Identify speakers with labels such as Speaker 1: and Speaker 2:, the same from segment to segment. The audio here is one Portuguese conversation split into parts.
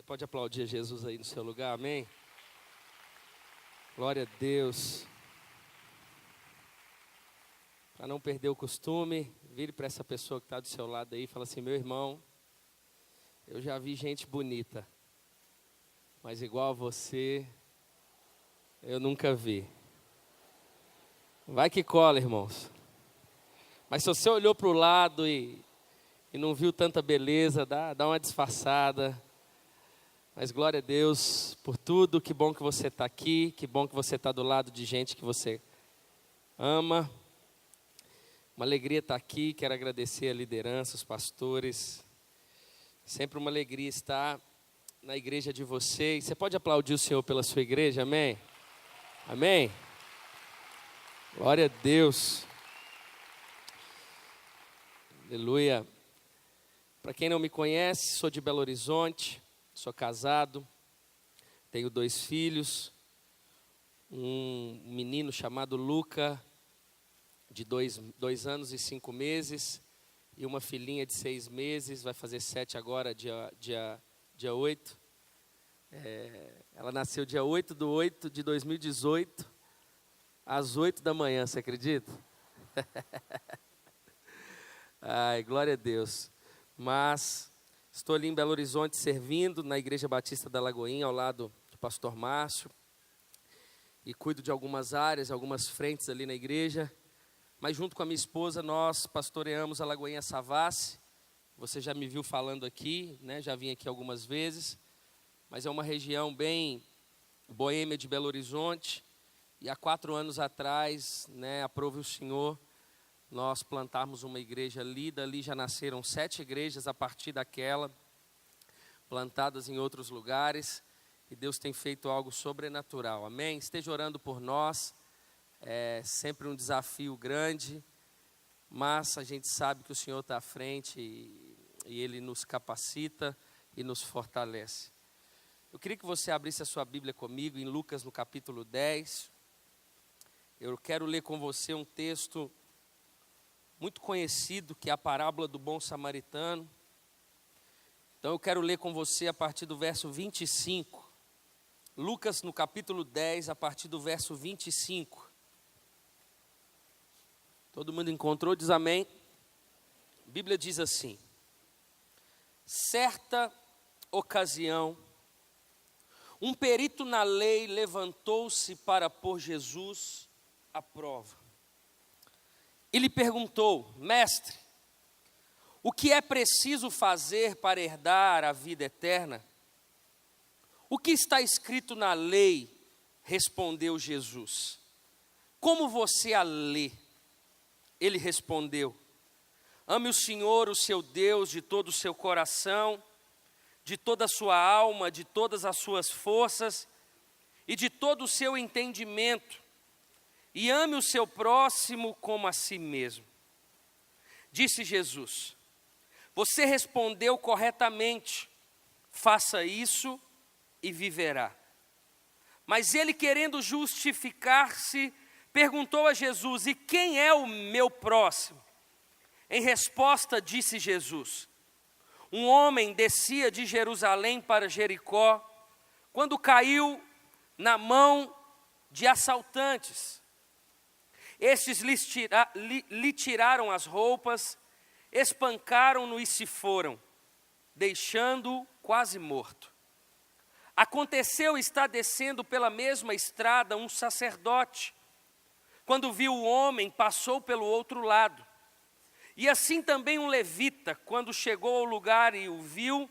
Speaker 1: Você pode aplaudir Jesus aí no seu lugar, amém? Glória a Deus. Para não perder o costume, vire para essa pessoa que está do seu lado aí e fala assim: meu irmão, eu já vi gente bonita, mas igual a você, eu nunca vi. Vai que cola, irmãos. Mas se você olhou para o lado e não viu tanta beleza, dá uma disfarçada. Mas glória a Deus por tudo, que bom que você está aqui, que bom que você está do lado de gente que você ama. Uma alegria estar aqui, quero agradecer a liderança, os pastores. Sempre uma alegria estar na igreja de vocês. Você pode aplaudir o Senhor pela sua igreja, amém? Amém? Glória a Deus. Aleluia. Para quem não me conhece, sou de Belo Horizonte. Sou casado, tenho 2 filhos, um menino chamado Luca, de 2 anos e 5 meses, e uma filhinha de 6 meses, vai fazer 7 agora, dia 8. Ela nasceu dia 8/8 de 2018, às 8 da manhã, você acredita? Ai, glória a Deus. Mas estou ali em Belo Horizonte servindo na Igreja Batista da Lagoinha, ao lado do pastor Márcio. E cuido de algumas áreas, algumas frentes ali na igreja. Mas junto com a minha esposa, nós pastoreamos a Lagoinha Savassi. Você já me viu falando aqui, né? Já vim aqui algumas vezes. Mas é uma região bem boêmia de Belo Horizonte. E há 4 anos atrás, né, aprove o Senhor, nós plantarmos uma igreja ali. Dali já nasceram 7 igrejas a partir daquela, plantadas em outros lugares, e Deus tem feito algo sobrenatural, amém? Esteja orando por nós, é sempre um desafio grande, mas a gente sabe que o Senhor está à frente e Ele nos capacita e nos fortalece. Eu queria que você abrisse a sua Bíblia comigo em Lucas no capítulo 10, eu quero ler com você um texto muito conhecido, que é a parábola do bom samaritano. Então eu quero ler com você a partir do verso 25. Lucas no capítulo 10, a partir do verso 25. Todo mundo encontrou? Diz amém. A Bíblia diz assim: certa ocasião, um perito na lei levantou-se para pôr Jesus à prova. E lhe perguntou: mestre, o que é preciso fazer para herdar a vida eterna? O que está escrito na lei? Respondeu Jesus. Como você a lê? Ele respondeu: ame o Senhor, o seu Deus, de todo o seu coração, de toda a sua alma, de todas as suas forças e de todo o seu entendimento. E ame o seu próximo como a si mesmo. Disse Jesus: você respondeu corretamente, faça isso e viverá. Mas ele, querendo justificar-se, perguntou a Jesus: e quem é o meu próximo? Em resposta disse Jesus: um homem descia de Jerusalém para Jericó, quando caiu na mão de assaltantes. Estes lhe tiraram as roupas, espancaram-no e se foram, deixando-o quase morto. Aconteceu estar descendo pela mesma estrada um sacerdote. Quando viu o homem, passou pelo outro lado. E assim também um levita, quando chegou ao lugar e o viu,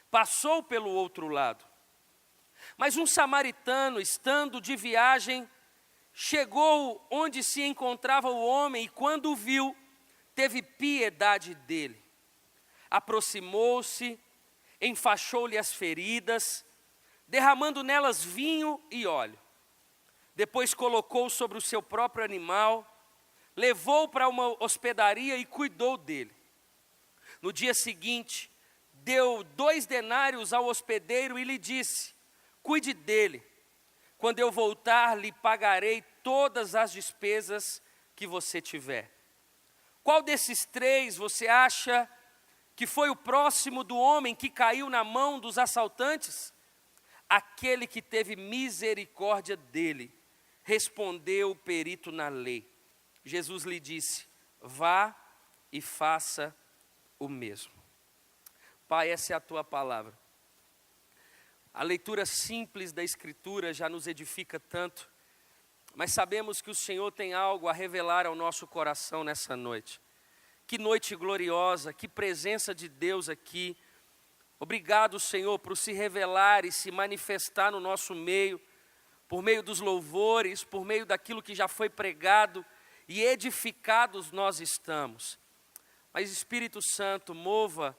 Speaker 1: passou pelo outro lado. Mas um samaritano, estando de viagem, chegou onde se encontrava o homem e, quando o viu, teve piedade dele. Aproximou-se, enfaixou-lhe as feridas, derramando nelas vinho e óleo. Depois colocou sobre o seu próprio animal, levou-o para uma hospedaria e cuidou dele. No dia seguinte, deu 2 denários ao hospedeiro e lhe disse: cuide dele. Quando eu voltar, lhe pagarei todas as despesas que você tiver. Qual desses 3 você acha que foi o próximo do homem que caiu na mão dos assaltantes? Aquele que teve misericórdia dele, respondeu o perito na lei. Jesus lhe disse: vá e faça o mesmo. Pai, essa é a tua palavra. A leitura simples da Escritura já nos edifica tanto, mas sabemos que o Senhor tem algo a revelar ao nosso coração nessa noite. Que noite gloriosa, que presença de Deus aqui. Obrigado, Senhor, por se revelar e se manifestar no nosso meio, por meio dos louvores, por meio daquilo que já foi pregado, e edificados nós estamos. Mas Espírito Santo, mova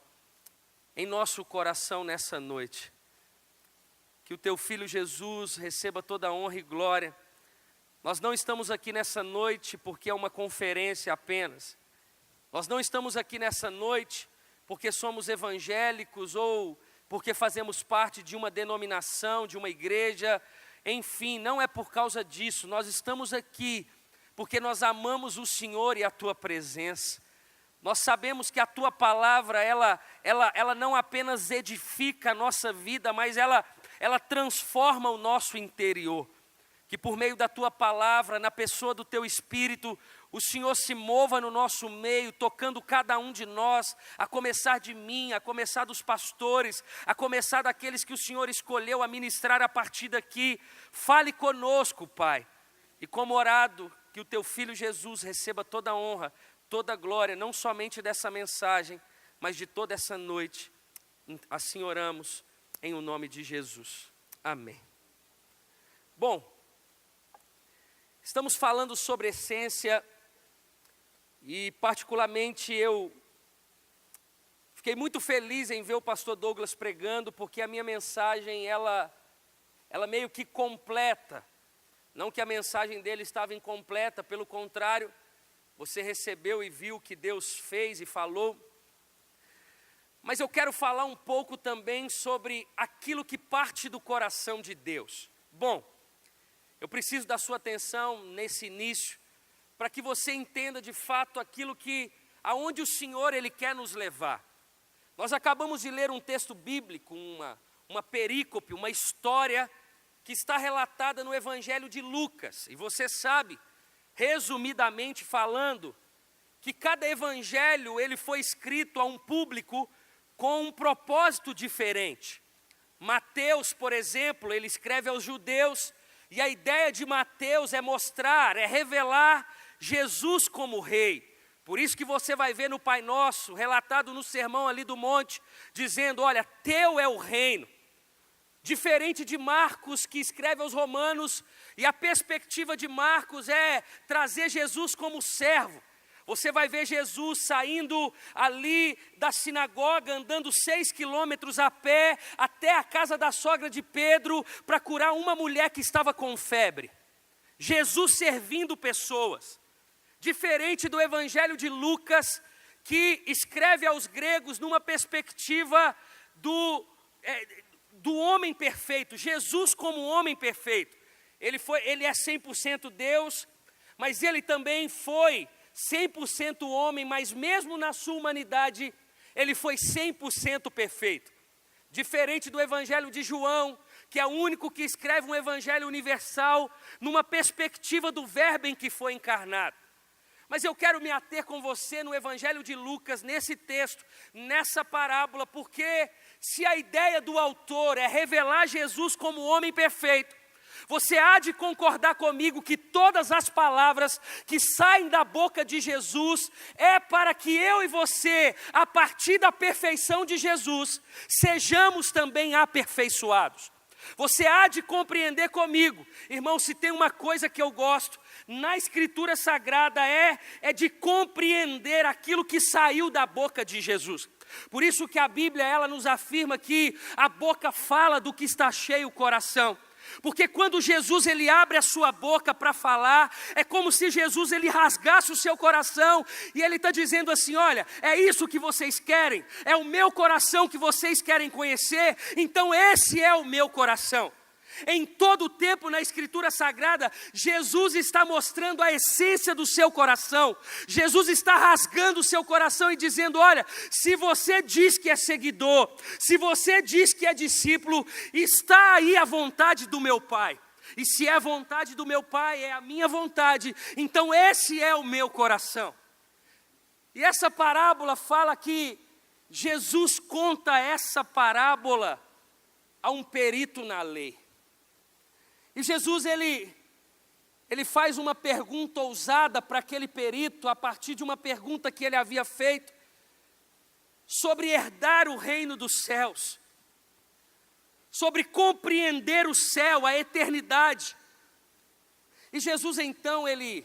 Speaker 1: em nosso coração nessa noite. Que o teu Filho Jesus receba toda a honra e glória. Nós não estamos aqui nessa noite porque é uma conferência apenas. Nós não estamos aqui nessa noite porque somos evangélicos ou porque fazemos parte de uma denominação, de uma igreja. Enfim, não é por causa disso. Nós estamos aqui porque nós amamos o Senhor e a tua presença. Nós sabemos que a tua palavra, ela não apenas edifica a nossa vida, mas ela transforma o nosso interior. Que por meio da tua palavra, na pessoa do teu Espírito, o Senhor se mova no nosso meio, tocando cada um de nós, a começar de mim, a começar dos pastores, a começar daqueles que o Senhor escolheu a ministrar a partir daqui. Fale conosco, Pai. E como orado, que o teu Filho Jesus receba toda a honra, toda a glória, não somente dessa mensagem, mas de toda essa noite. Assim oramos, em o nome de Jesus. Amém. Bom, estamos falando sobre essência e particularmente eu fiquei muito feliz em ver o pastor Douglas pregando, porque a minha mensagem, ela meio que completa. Não que a mensagem dele estava incompleta, pelo contrário, você recebeu e viu o que Deus fez e falou. Mas eu quero falar um pouco também sobre aquilo que parte do coração de Deus. Bom, eu preciso da sua atenção nesse início, para que você entenda de fato aquilo aonde o Senhor Ele quer nos levar. Nós acabamos de ler um texto bíblico, uma perícope, uma história que está relatada no Evangelho de Lucas. E você sabe, resumidamente falando, que cada evangelho ele foi escrito a um público com um propósito diferente. Mateus, por exemplo, ele escreve aos judeus, e a ideia de Mateus é mostrar, é revelar Jesus como rei. Por isso que você vai ver no Pai Nosso, relatado no sermão ali do monte, dizendo: olha, teu é o reino. Diferente de Marcos, que escreve aos Romanos, e a perspectiva de Marcos é trazer Jesus como servo. Você vai ver Jesus saindo ali da sinagoga, andando 6 quilômetros a pé, até a casa da sogra de Pedro, para curar uma mulher que estava com febre. Jesus servindo pessoas. Diferente do Evangelho de Lucas, que escreve aos gregos numa perspectiva do homem perfeito, Jesus como homem perfeito. Ele é 100% Deus, mas ele também foi 100% homem, mas mesmo na sua humanidade, ele foi 100% perfeito. Diferente do Evangelho de João, que é o único que escreve um evangelho universal, numa perspectiva do verbo em que foi encarnado. Mas eu quero me ater com você no Evangelho de Lucas, nesse texto, nessa parábola, porque se a ideia do autor é revelar Jesus como homem perfeito, você há de concordar comigo que todas as palavras que saem da boca de Jesus é para que eu e você, a partir da perfeição de Jesus, sejamos também aperfeiçoados. Você há de compreender comigo, irmão, se tem uma coisa que eu gosto na Escritura Sagrada é de compreender aquilo que saiu da boca de Jesus. Por isso que a Bíblia, ela nos afirma que a boca fala do que está cheio o coração. Porque quando Jesus ele abre a sua boca para falar, é como se Jesus ele rasgasse o seu coração e ele está dizendo assim: olha, é isso que vocês querem, é o meu coração que vocês querem conhecer, então esse é o meu coração. Em todo o tempo na Escritura Sagrada, Jesus está mostrando a essência do seu coração. Jesus está rasgando o seu coração e dizendo: olha, se você diz que é seguidor, se você diz que é discípulo, está aí a vontade do meu Pai. E se é a vontade do meu Pai, é a minha vontade, então esse é o meu coração. E essa parábola fala que Jesus conta essa parábola a um perito na lei. E Jesus, ele faz uma pergunta ousada para aquele perito, a partir de uma pergunta que ele havia feito, sobre herdar o reino dos céus, sobre compreender o céu, a eternidade. E Jesus então, ele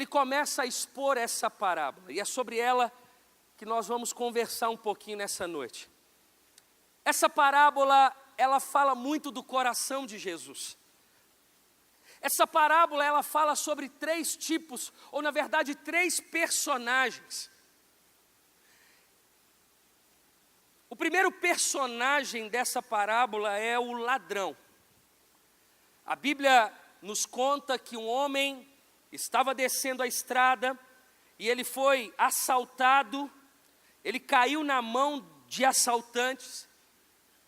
Speaker 1: começa a expor essa parábola, e é sobre ela que nós vamos conversar um pouquinho nessa noite. Essa parábola, ela fala muito do coração de Jesus. Essa parábola, ela fala sobre 3 tipos, ou na verdade 3 personagens. O primeiro personagem dessa parábola é o ladrão. A Bíblia nos conta que um homem estava descendo a estrada e ele foi assaltado, ele caiu na mão de assaltantes,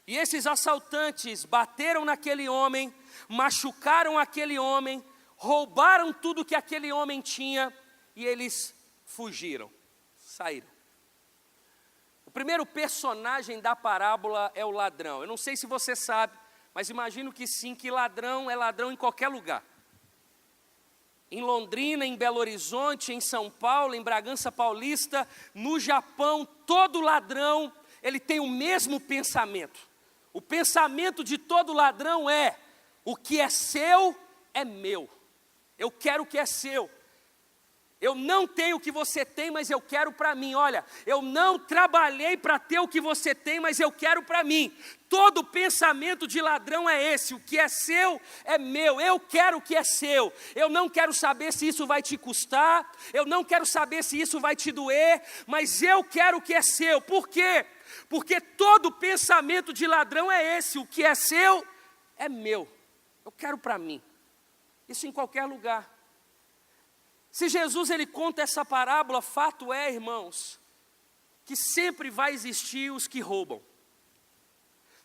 Speaker 1: e esses assaltantes bateram naquele homem, machucaram aquele homem, roubaram tudo que aquele homem tinha e eles fugiram, saíram. O primeiro personagem da parábola é o ladrão. Eu não sei se você sabe, mas imagino que sim, que ladrão é ladrão em qualquer lugar. Em Londrina, em Belo Horizonte, em São Paulo, em Bragança Paulista, no Japão, todo ladrão, ele tem o mesmo pensamento. O pensamento de todo ladrão é: o que é seu é meu. Eu quero o que é seu. Eu não tenho o que você tem, mas eu quero para mim. Olha, eu não trabalhei para ter o que você tem, mas eu quero para mim. Todo pensamento de ladrão é esse: o que é seu é meu, eu quero o que é seu. Eu não quero saber se isso vai te custar, eu não quero saber se isso vai te doer, mas eu quero o que é seu. Por quê? Porque todo pensamento de ladrão é esse: o que é seu é meu, eu quero para mim. Isso em qualquer lugar. Se Jesus ele conta essa parábola, fato é, irmãos, que sempre vai existir os que roubam.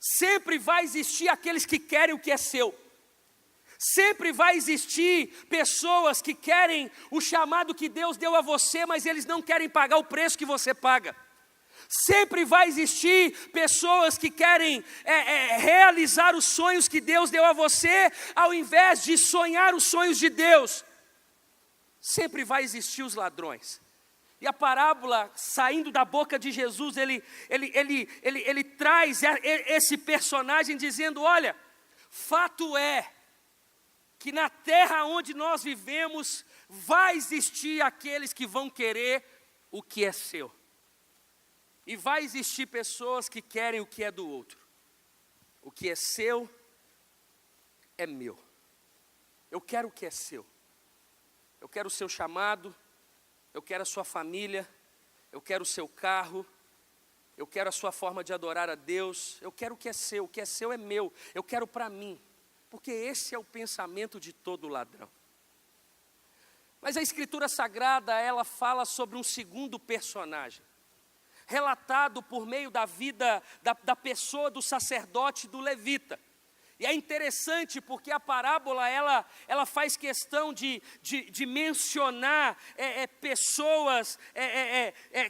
Speaker 1: Sempre vai existir aqueles que querem o que é seu. Sempre vai existir pessoas que querem o chamado que Deus deu a você, mas eles não querem pagar o preço que você paga. Sempre vai existir pessoas que querem realizar os sonhos que Deus deu a você, ao invés de sonhar os sonhos de Deus. Sempre vai existir os ladrões. E a parábola, saindo da boca de Jesus, ele traz esse personagem dizendo: olha, fato é que na terra onde nós vivemos, vai existir aqueles que vão querer o que é seu. E vai existir pessoas que querem o que é do outro. O que é seu é meu. Eu quero o que é seu. Eu quero o seu chamado, eu quero a sua família, eu quero o seu carro, eu quero a sua forma de adorar a Deus, eu quero o que é seu é meu, eu quero para mim, porque esse é o pensamento de todo ladrão. Mas a Escritura Sagrada, ela fala sobre um segundo personagem, relatado por meio da vida da pessoa do sacerdote, do levita. E é interessante porque a parábola, ela faz questão de mencionar pessoas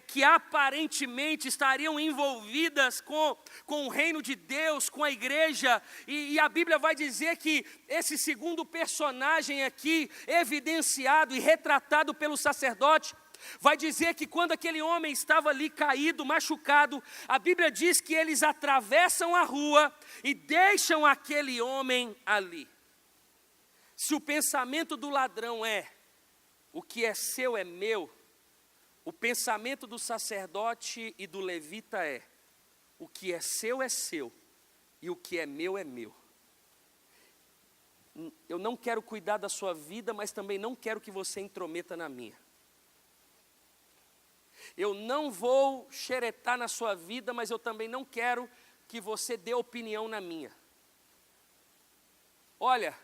Speaker 1: que aparentemente estariam envolvidas com o reino de Deus, com a igreja. E a Bíblia vai dizer que esse segundo personagem aqui, evidenciado e retratado pelo sacerdote, vai dizer que quando aquele homem estava ali caído, machucado, a Bíblia diz que eles atravessam a rua e deixam aquele homem ali. Se o pensamento do ladrão é: o que é seu é meu, o pensamento do sacerdote e do levita é: o que é seu e o que é meu é meu. Eu não quero cuidar da sua vida, mas também não quero que você intrometa na minha. Eu não vou xeretar na sua vida, mas eu também não quero que você dê opinião na minha. olha,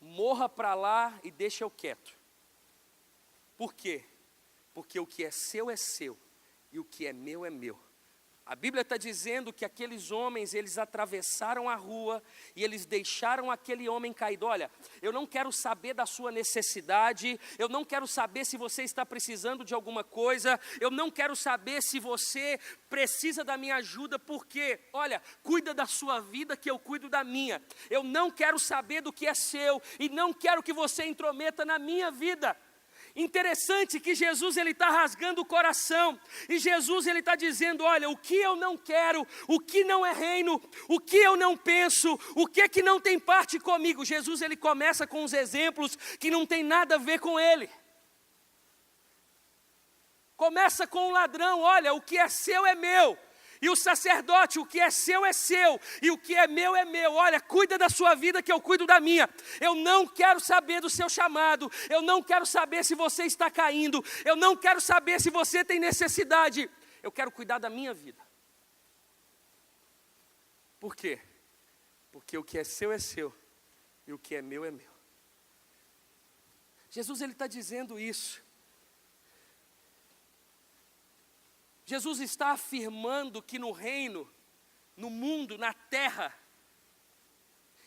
Speaker 1: morra para lá e deixa eu quieto. Por quê? Porque o que é seu e o que é meu. A Bíblia está dizendo que aqueles homens, eles atravessaram a rua e eles deixaram aquele homem caído. Olha, eu não quero saber da sua necessidade, eu não quero saber se você está precisando de alguma coisa, eu não quero saber se você precisa da minha ajuda, porque, olha, cuida da sua vida que eu cuido da minha. Eu não quero saber do que é seu e não quero que você intrometa na minha vida. Interessante que Jesus ele está rasgando o coração, e Jesus ele está dizendo, olha, o que eu não quero, o que não é reino, o que eu não penso, o que não tem parte comigo. Jesus ele começa com os exemplos que não tem nada a ver com ele. Começa com o ladrão, olha, o que é seu é meu. E o sacerdote, o que é seu, e o que é meu. Olha, cuida da sua vida que eu cuido da minha. Eu não quero saber do seu chamado, eu não quero saber se você está caindo, eu não quero saber se você tem necessidade, eu quero cuidar da minha vida. Por quê? Porque o que é seu e o que é meu. Jesus ele está dizendo isso. Jesus está afirmando que no reino, no mundo, na terra,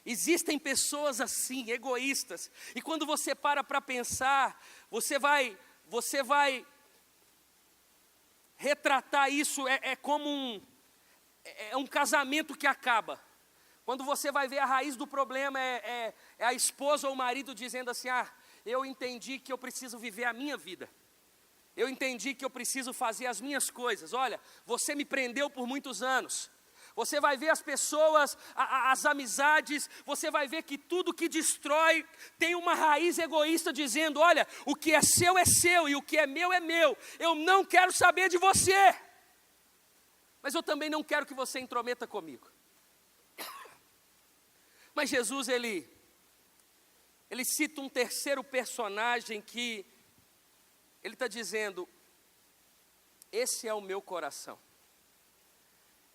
Speaker 1: existem pessoas assim, egoístas. E quando você para pensar, você vai retratar isso, é como um casamento que acaba. Quando você vai ver a raiz do problema, é a esposa ou o marido dizendo assim, eu entendi que eu preciso viver a minha vida. Eu entendi que eu preciso fazer as minhas coisas. Olha, você me prendeu por muitos anos. Você vai ver as pessoas, as amizades, você vai ver que tudo que destrói tem uma raiz egoísta dizendo, olha, o que é seu e o que é meu. Eu não quero saber de você. Mas eu também não quero que você intrometa comigo. Mas Jesus, ele cita um terceiro personagem que ele está dizendo, esse é o meu coração,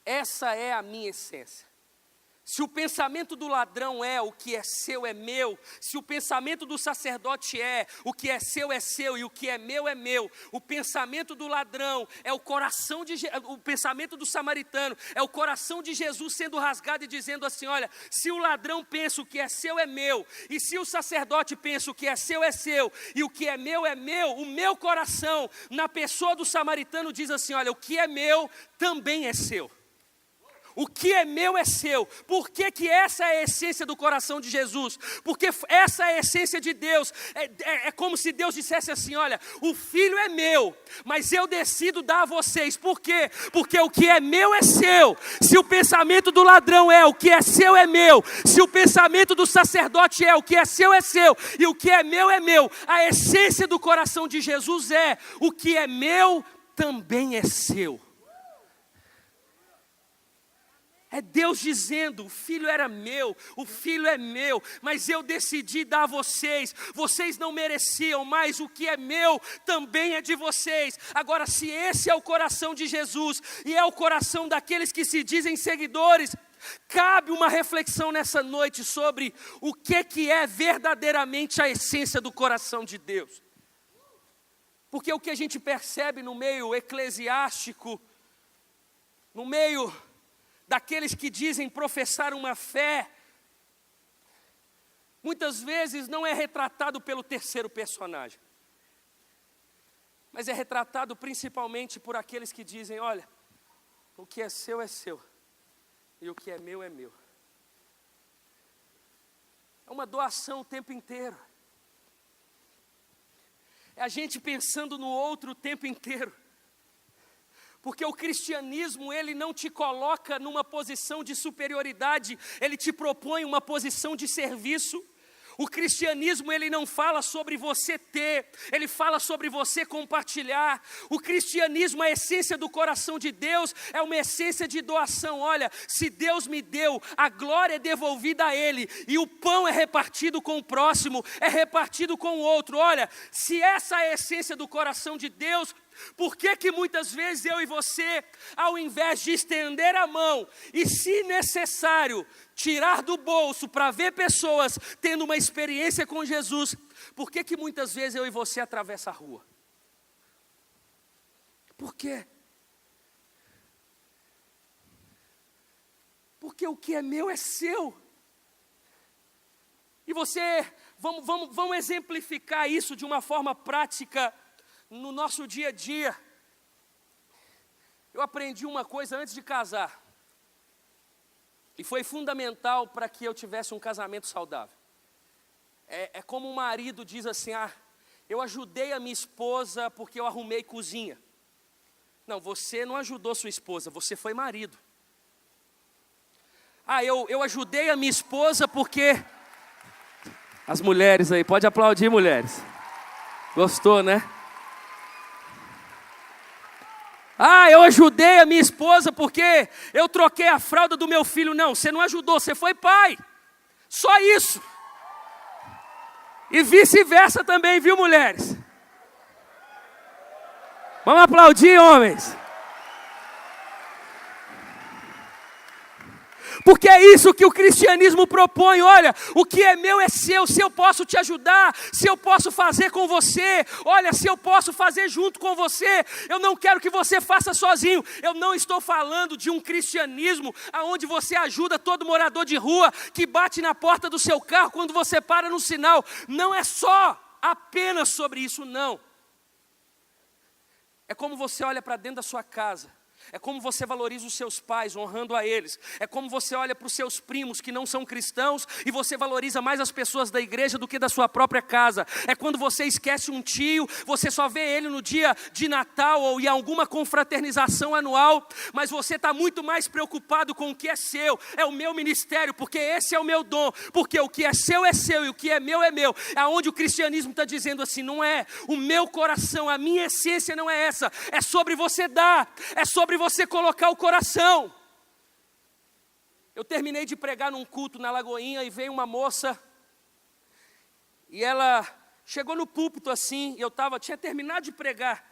Speaker 1: essa é a minha essência. Se o pensamento do ladrão é o que é seu é meu, se o pensamento do sacerdote é o que é seu e o que é meu, o pensamento do ladrão é o coração o pensamento do samaritano é o coração de Jesus sendo rasgado e dizendo assim, olha, se o ladrão pensa o que é seu é meu, e se o sacerdote pensa o que é seu e o que é meu, o meu coração na pessoa do samaritano diz assim, olha, o que é meu também é seu. O que é meu é seu. Por que essa é a essência do coração de Jesus? Porque essa é a essência de Deus. É como se Deus dissesse assim, olha, o filho é meu, mas eu decido dar a vocês. Por quê? Porque o que é meu é seu. Se o pensamento do ladrão é o que é seu é meu, se o pensamento do sacerdote é o que é seu e o que é meu, a essência do coração de Jesus é o que é meu também é seu. É Deus dizendo, o filho era meu, o filho é meu, mas eu decidi dar a vocês. Vocês não mereciam, mas o que é meu também é de vocês. Agora, se esse é o coração de Jesus e é o coração daqueles que se dizem seguidores, cabe uma reflexão nessa noite sobre o que é verdadeiramente a essência do coração de Deus. Porque o que a gente percebe no meio eclesiástico, no meio daqueles que dizem professar uma fé, muitas vezes não é retratado pelo terceiro personagem, mas é retratado principalmente por aqueles que dizem, olha, o que é seu e o que é meu. É uma doação o tempo inteiro. É a gente pensando no outro o tempo inteiro. Porque o cristianismo, ele não te coloca numa posição de superioridade, ele te propõe uma posição de serviço. O cristianismo, ele não fala sobre você ter, ele fala sobre você compartilhar. O cristianismo, a essência do coração de Deus, é uma essência de doação. Olha, se Deus me deu, a glória é devolvida a Ele, e o pão é repartido com o próximo, é repartido com o outro. Olha, se essa é a essência do coração de Deus, Por que que muitas vezes eu e você, ao invés de estender a mão e, se necessário, tirar do bolso para ver pessoas tendo uma experiência com Jesus, por que que muitas vezes eu e você atravessa a rua? Por quê? Porque o que é meu é seu. E você, vamos exemplificar isso de uma forma prática no nosso dia a dia. Eu aprendi uma coisa antes de casar, e foi fundamental para que eu tivesse um casamento saudável. É como um marido diz assim: eu ajudei a minha esposa porque eu arrumei cozinha. Não, você não ajudou sua esposa, você foi marido. Eu ajudei a minha esposa porque... As mulheres aí, pode aplaudir, mulheres. Gostou, né? Eu ajudei a minha esposa porque eu troquei a fralda do meu filho. Não, você não ajudou, você foi pai. Só isso. E vice-versa também, viu, mulheres? Vamos aplaudir, homens. Porque é isso que o cristianismo propõe. Olha, o que é meu é seu. Se eu posso te ajudar, se eu posso fazer com você, olha, se eu posso fazer junto com você, eu não quero que você faça sozinho. Eu não estou falando de um cristianismo onde você ajuda todo morador de rua que bate na porta do seu carro quando você para no sinal. Não é só apenas sobre isso, não. É como você olha para dentro da sua casa. É como você valoriza os seus pais, honrando a eles. É como você olha para os seus primos que não são cristãos e você valoriza mais as pessoas da igreja do que da sua própria casa. É quando você esquece um tio, você só vê ele no dia de Natal ou em alguma confraternização anual, mas você está muito mais preocupado com o que é seu. É o meu ministério, porque esse é o meu dom. Porque o que é seu e o que é meu é meu. É onde o cristianismo está dizendo assim: não é o meu coração, a minha essência não é essa. É sobre você dar, é sobre você colocar o coração. Eu terminei de pregar num culto na Lagoinha e veio uma moça, e ela chegou no púlpito assim, e eu tinha terminado de pregar,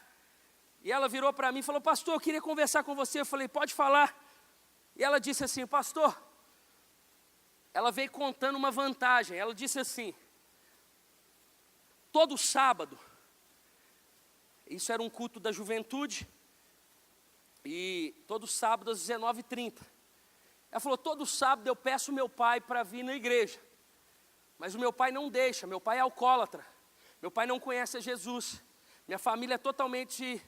Speaker 1: e ela virou para mim e falou: pastor, eu queria conversar com você. Eu falei: pode falar. E ela disse assim: pastor, ela veio contando uma vantagem. Ela disse assim: todo sábado, isso era um culto da juventude, e todo sábado às 19h30. Ela falou: todo sábado eu peço meu pai para vir na igreja, mas o meu pai não deixa. Meu pai é alcoólatra, meu pai não conhece a Jesus, minha família é totalmente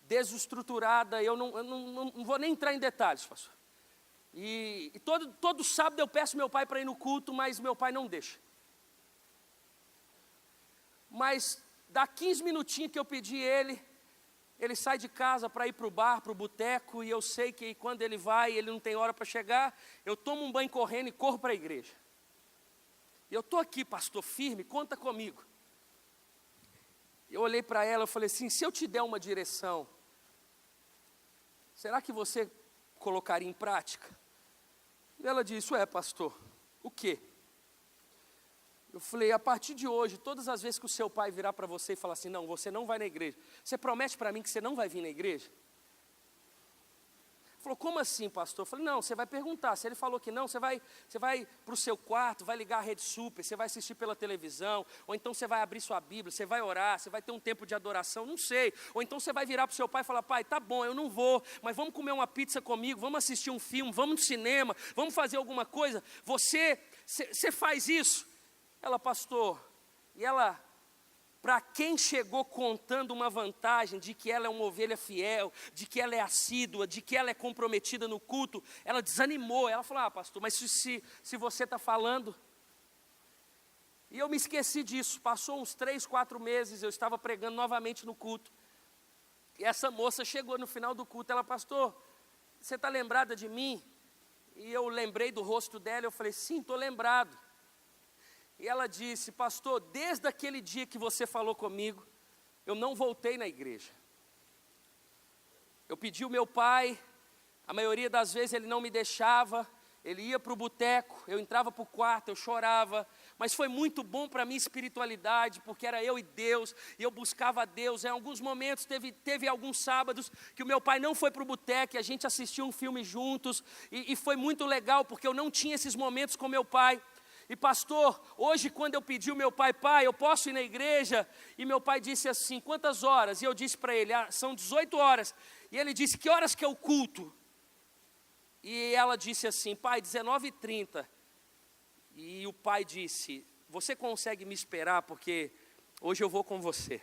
Speaker 1: desestruturada. Eu não vou nem entrar em detalhes, pastor. E todo sábado eu peço meu pai para ir no culto, mas meu pai não deixa. Mas dá 15 minutinhos que eu pedi ele sai de casa para ir para o bar, para o boteco, e eu sei que quando ele vai, ele não tem hora para chegar, eu tomo um banho correndo e corro para a igreja. E eu estou aqui, pastor, firme, conta comigo. Eu olhei para ela e falei assim: se eu te der uma direção, será que você colocaria em prática? E ela disse: pastor, o quê? Eu falei: a partir de hoje, todas as vezes que o seu pai virar para você e falar assim: não, você não vai na igreja, você promete para mim que você não vai vir na igreja? Falou: como assim, pastor? Eu falei: não, você vai perguntar. Se ele falou que não, você vai para o seu quarto, vai ligar a Rede Super, você vai assistir pela televisão, ou então você vai abrir sua Bíblia, você vai orar, você vai ter um tempo de adoração, não sei. Ou então você vai virar para o seu pai e falar: pai, tá bom, eu não vou, mas vamos comer uma pizza comigo, vamos assistir um filme, vamos no cinema, vamos fazer alguma coisa. Você faz isso? Ela: pastor, e ela, para quem chegou contando uma vantagem de que ela é uma ovelha fiel, de que ela é assídua, de que ela é comprometida no culto, ela desanimou. Ela falou: pastor, mas se você está falando... E eu me esqueci disso. Passou uns 3, 4 meses, eu estava pregando novamente no culto, e essa moça chegou no final do culto. Ela: pastor, você está lembrada de mim? E eu lembrei do rosto dela, eu falei: sim, estou lembrado. E ela disse: pastor, desde aquele dia que você falou comigo, eu não voltei na igreja. Eu pedi o meu pai, a maioria das vezes ele não me deixava, ele ia para o boteco, eu entrava para o quarto, eu chorava, mas foi muito bom para a minha espiritualidade, porque era eu e Deus, e eu buscava a Deus. Em alguns momentos, teve alguns sábados que o meu pai não foi para o boteco, e a gente assistiu um filme juntos, e foi muito legal, porque eu não tinha esses momentos com meu pai. E pastor, hoje quando eu pedi ao meu pai, eu posso ir na igreja? E meu pai disse assim, quantas horas? E eu disse para ele, são 18 horas. E ele disse, que horas que é o culto? E ela disse assim, pai, 19h30. E o pai disse, você consegue me esperar, porque hoje eu vou com você.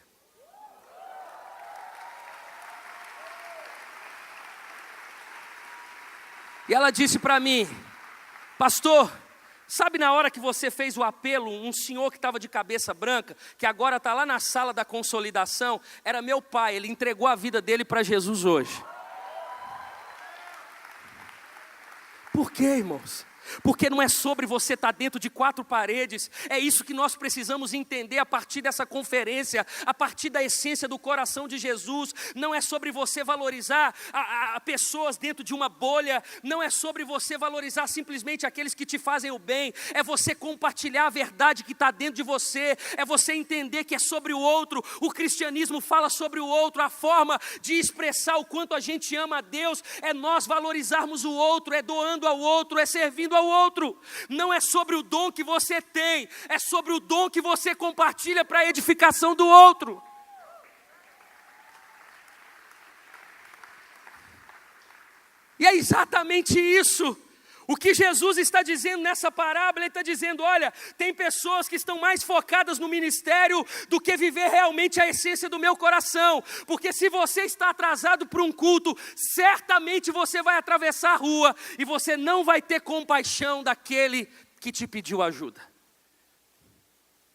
Speaker 1: E ela disse para mim, pastor, sabe na hora que você fez o apelo, um senhor que estava de cabeça branca, que agora está lá na sala da consolidação, era meu pai, ele entregou a vida dele para Jesus hoje. Por quê, irmãos? Porque não é sobre você estar dentro de 4 paredes. É isso que nós precisamos entender a partir dessa conferência, a partir da essência do coração de Jesus. Não é sobre você valorizar a pessoas dentro de uma bolha. Não é sobre você valorizar simplesmente aqueles que te fazem o bem. É você compartilhar a verdade que está dentro de você. É você entender que é sobre o outro. O cristianismo fala sobre o outro. A forma de expressar o quanto a gente ama a Deus é nós valorizarmos o outro, é doando ao outro, é servindo ao outro. Não é sobre o dom que você tem, é sobre o dom que você compartilha para a edificação do outro. E é exatamente isso. O que Jesus está dizendo nessa parábola, ele está dizendo, olha, tem pessoas que estão mais focadas no ministério do que viver realmente a essência do meu coração. Porque se você está atrasado para um culto, certamente você vai atravessar a rua e você não vai ter compaixão daquele que te pediu ajuda.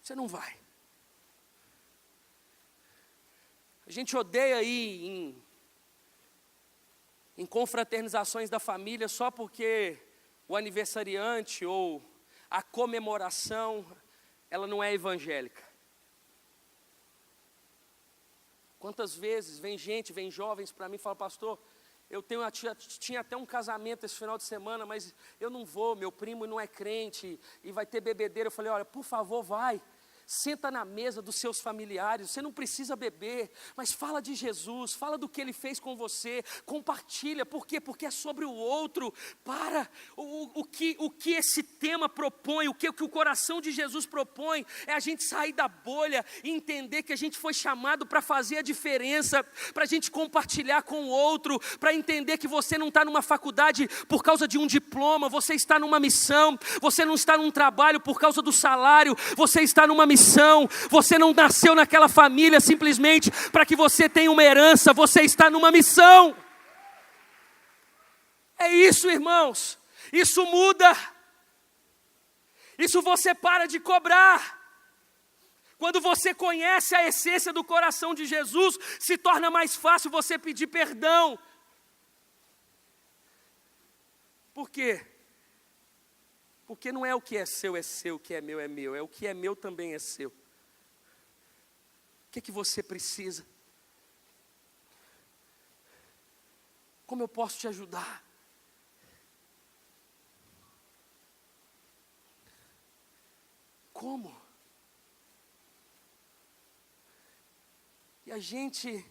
Speaker 1: Você não vai. A gente odeia ir em confraternizações da família só porque o aniversariante ou a comemoração, ela não é evangélica. Quantas vezes vem jovens para mim e fala, pastor, tinha até um casamento esse final de semana, mas eu não vou, meu primo não é crente e vai ter bebedeira. Eu falei, olha, por favor, vai. Senta na mesa dos seus familiares, você não precisa beber, mas fala de Jesus, fala do que Ele fez com você, compartilha. Por quê? Porque é sobre o outro. O que esse tema propõe, o que o coração de Jesus propõe, é a gente sair da bolha e entender que a gente foi chamado para fazer a diferença, para a gente compartilhar com o outro, para entender que você não está numa faculdade por causa de um diploma, você está numa missão, você não está num trabalho por causa do salário, você está numa missão. Você não nasceu naquela família simplesmente para que você tenha uma herança, você está numa missão. É isso, irmãos. Isso muda. Isso você para de cobrar. Quando você conhece a essência do coração de Jesus, se torna mais fácil você pedir perdão. Por quê? Porque não é o que é seu, o que é meu, é o que é meu também é seu. O que é que você precisa? Como eu posso te ajudar? Como? E a gente,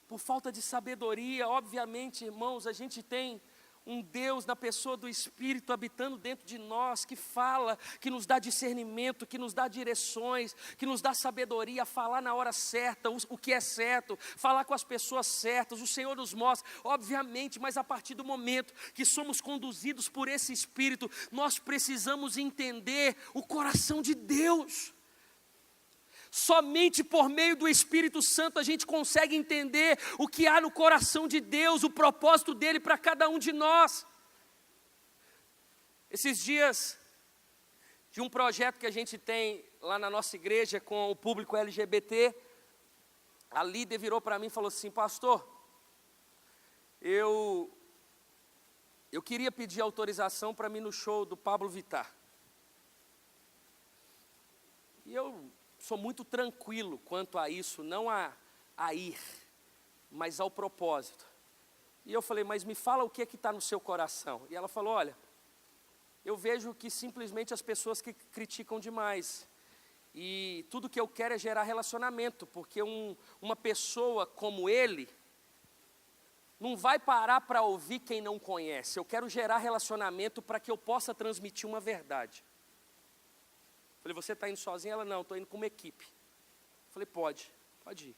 Speaker 1: por falta de sabedoria, obviamente, irmãos, a gente tem um Deus na pessoa do Espírito habitando dentro de nós, que fala, que nos dá discernimento, que nos dá direções, que nos dá sabedoria, falar na hora certa, o que é certo, falar com as pessoas certas. O Senhor nos mostra, obviamente, mas a partir do momento que somos conduzidos por esse Espírito, nós precisamos entender o coração de Deus. Somente por meio do Espírito Santo a gente consegue entender o que há no coração de Deus, o propósito dele para cada um de nós. Esses dias, de um projeto que a gente tem lá na nossa igreja com o público LGBT, a líder virou para mim e falou assim, pastor, eu queria pedir autorização para mim no show do Pablo Vittar. E eu sou muito tranquilo quanto a isso, não a ir, mas ao propósito. E eu falei, mas me fala o que está no seu coração. E ela falou, olha, eu vejo que simplesmente as pessoas que criticam demais. E tudo que eu quero é gerar relacionamento, porque uma pessoa como ele não vai parar para ouvir quem não conhece. Eu quero gerar relacionamento para que eu possa transmitir uma verdade. Falei, você está indo sozinha? Ela, não, estou indo com uma equipe. Falei, pode ir.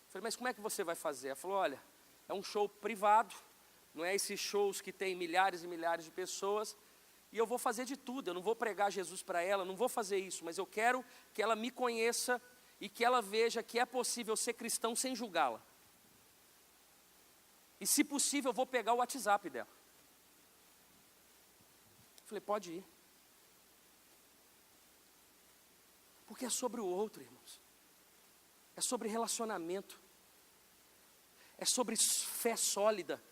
Speaker 1: Falei, mas como é que você vai fazer? Ela falou, olha, é um show privado, não é esses shows que tem milhares e milhares de pessoas, e eu vou fazer de tudo, eu não vou pregar Jesus para ela, não vou fazer isso, mas eu quero que ela me conheça e que ela veja que é possível ser cristão sem julgá-la. E se possível, eu vou pegar o WhatsApp dela. Falei, pode ir. Porque é sobre o outro, irmãos. É sobre relacionamento. É sobre fé sólida.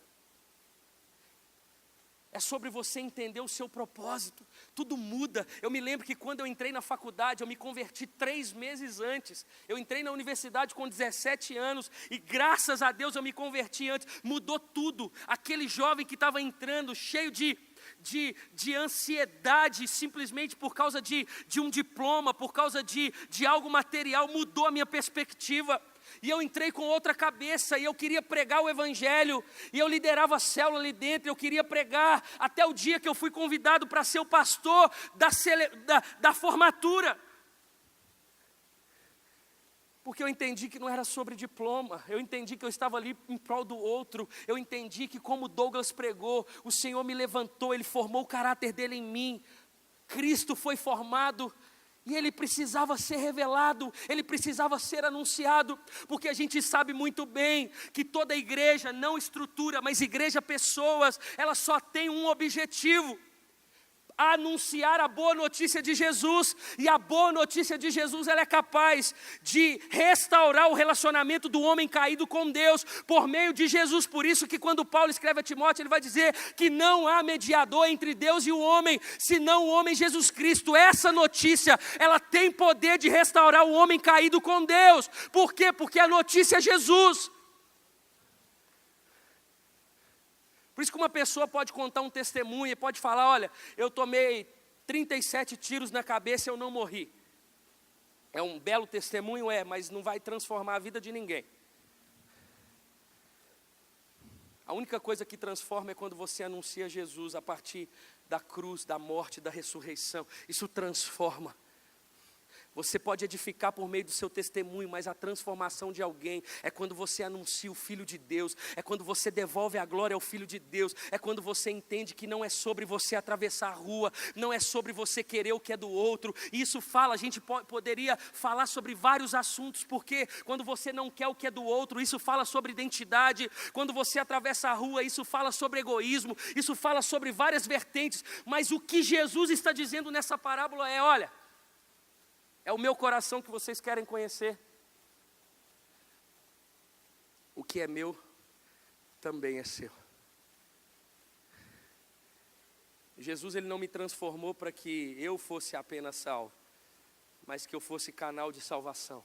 Speaker 1: É sobre você entender o seu propósito. Tudo muda. Eu me lembro que quando eu entrei na faculdade, eu me converti 3 meses antes. Eu entrei na universidade com 17 anos e graças a Deus eu me converti antes. Mudou tudo. Aquele jovem que estava entrando cheio de ansiedade, simplesmente por causa de um diploma, por causa de algo material, mudou a minha perspectiva. E eu entrei com outra cabeça, e eu queria pregar o evangelho, e eu liderava a célula ali dentro, eu queria pregar, até o dia que eu fui convidado para ser o pastor da formatura. Porque eu entendi que não era sobre diploma, eu entendi que eu estava ali em prol do outro, eu entendi que como Douglas pregou, o Senhor me levantou, Ele formou o caráter dele em mim, Cristo foi formado, e Ele precisava ser revelado, Ele precisava ser anunciado, porque a gente sabe muito bem que toda igreja, não estrutura, mas igreja pessoas, ela só tem um objetivo: anunciar a boa notícia de Jesus. E a boa notícia de Jesus, ela é capaz de restaurar o relacionamento do homem caído com Deus, por meio de Jesus. Por isso que quando Paulo escreve a Timóteo, ele vai dizer que não há mediador entre Deus e o homem, senão o homem Jesus Cristo. Essa notícia, ela tem poder de restaurar o homem caído com Deus. Por quê? Porque a notícia é Jesus. Por isso que uma pessoa pode contar um testemunho e pode falar, olha, eu tomei 37 tiros na cabeça e eu não morri. É um belo testemunho, mas não vai transformar a vida de ninguém. A única coisa que transforma é quando você anuncia Jesus a partir da cruz, da morte, da ressurreição. Isso transforma. Você pode edificar por meio do seu testemunho, mas a transformação de alguém é quando você anuncia o Filho de Deus, é quando você devolve a glória ao Filho de Deus, é quando você entende que não é sobre você atravessar a rua, não é sobre você querer o que é do outro. E isso fala, a gente poderia falar sobre vários assuntos, porque quando você não quer o que é do outro, isso fala sobre identidade. Quando você atravessa a rua, isso fala sobre egoísmo, isso fala sobre várias vertentes. Mas o que Jesus está dizendo nessa parábola é, olha, é o meu coração que vocês querem conhecer. O que é meu, também é seu. Jesus, Ele não me transformou para que eu fosse apenas salvo, mas que eu fosse canal de salvação.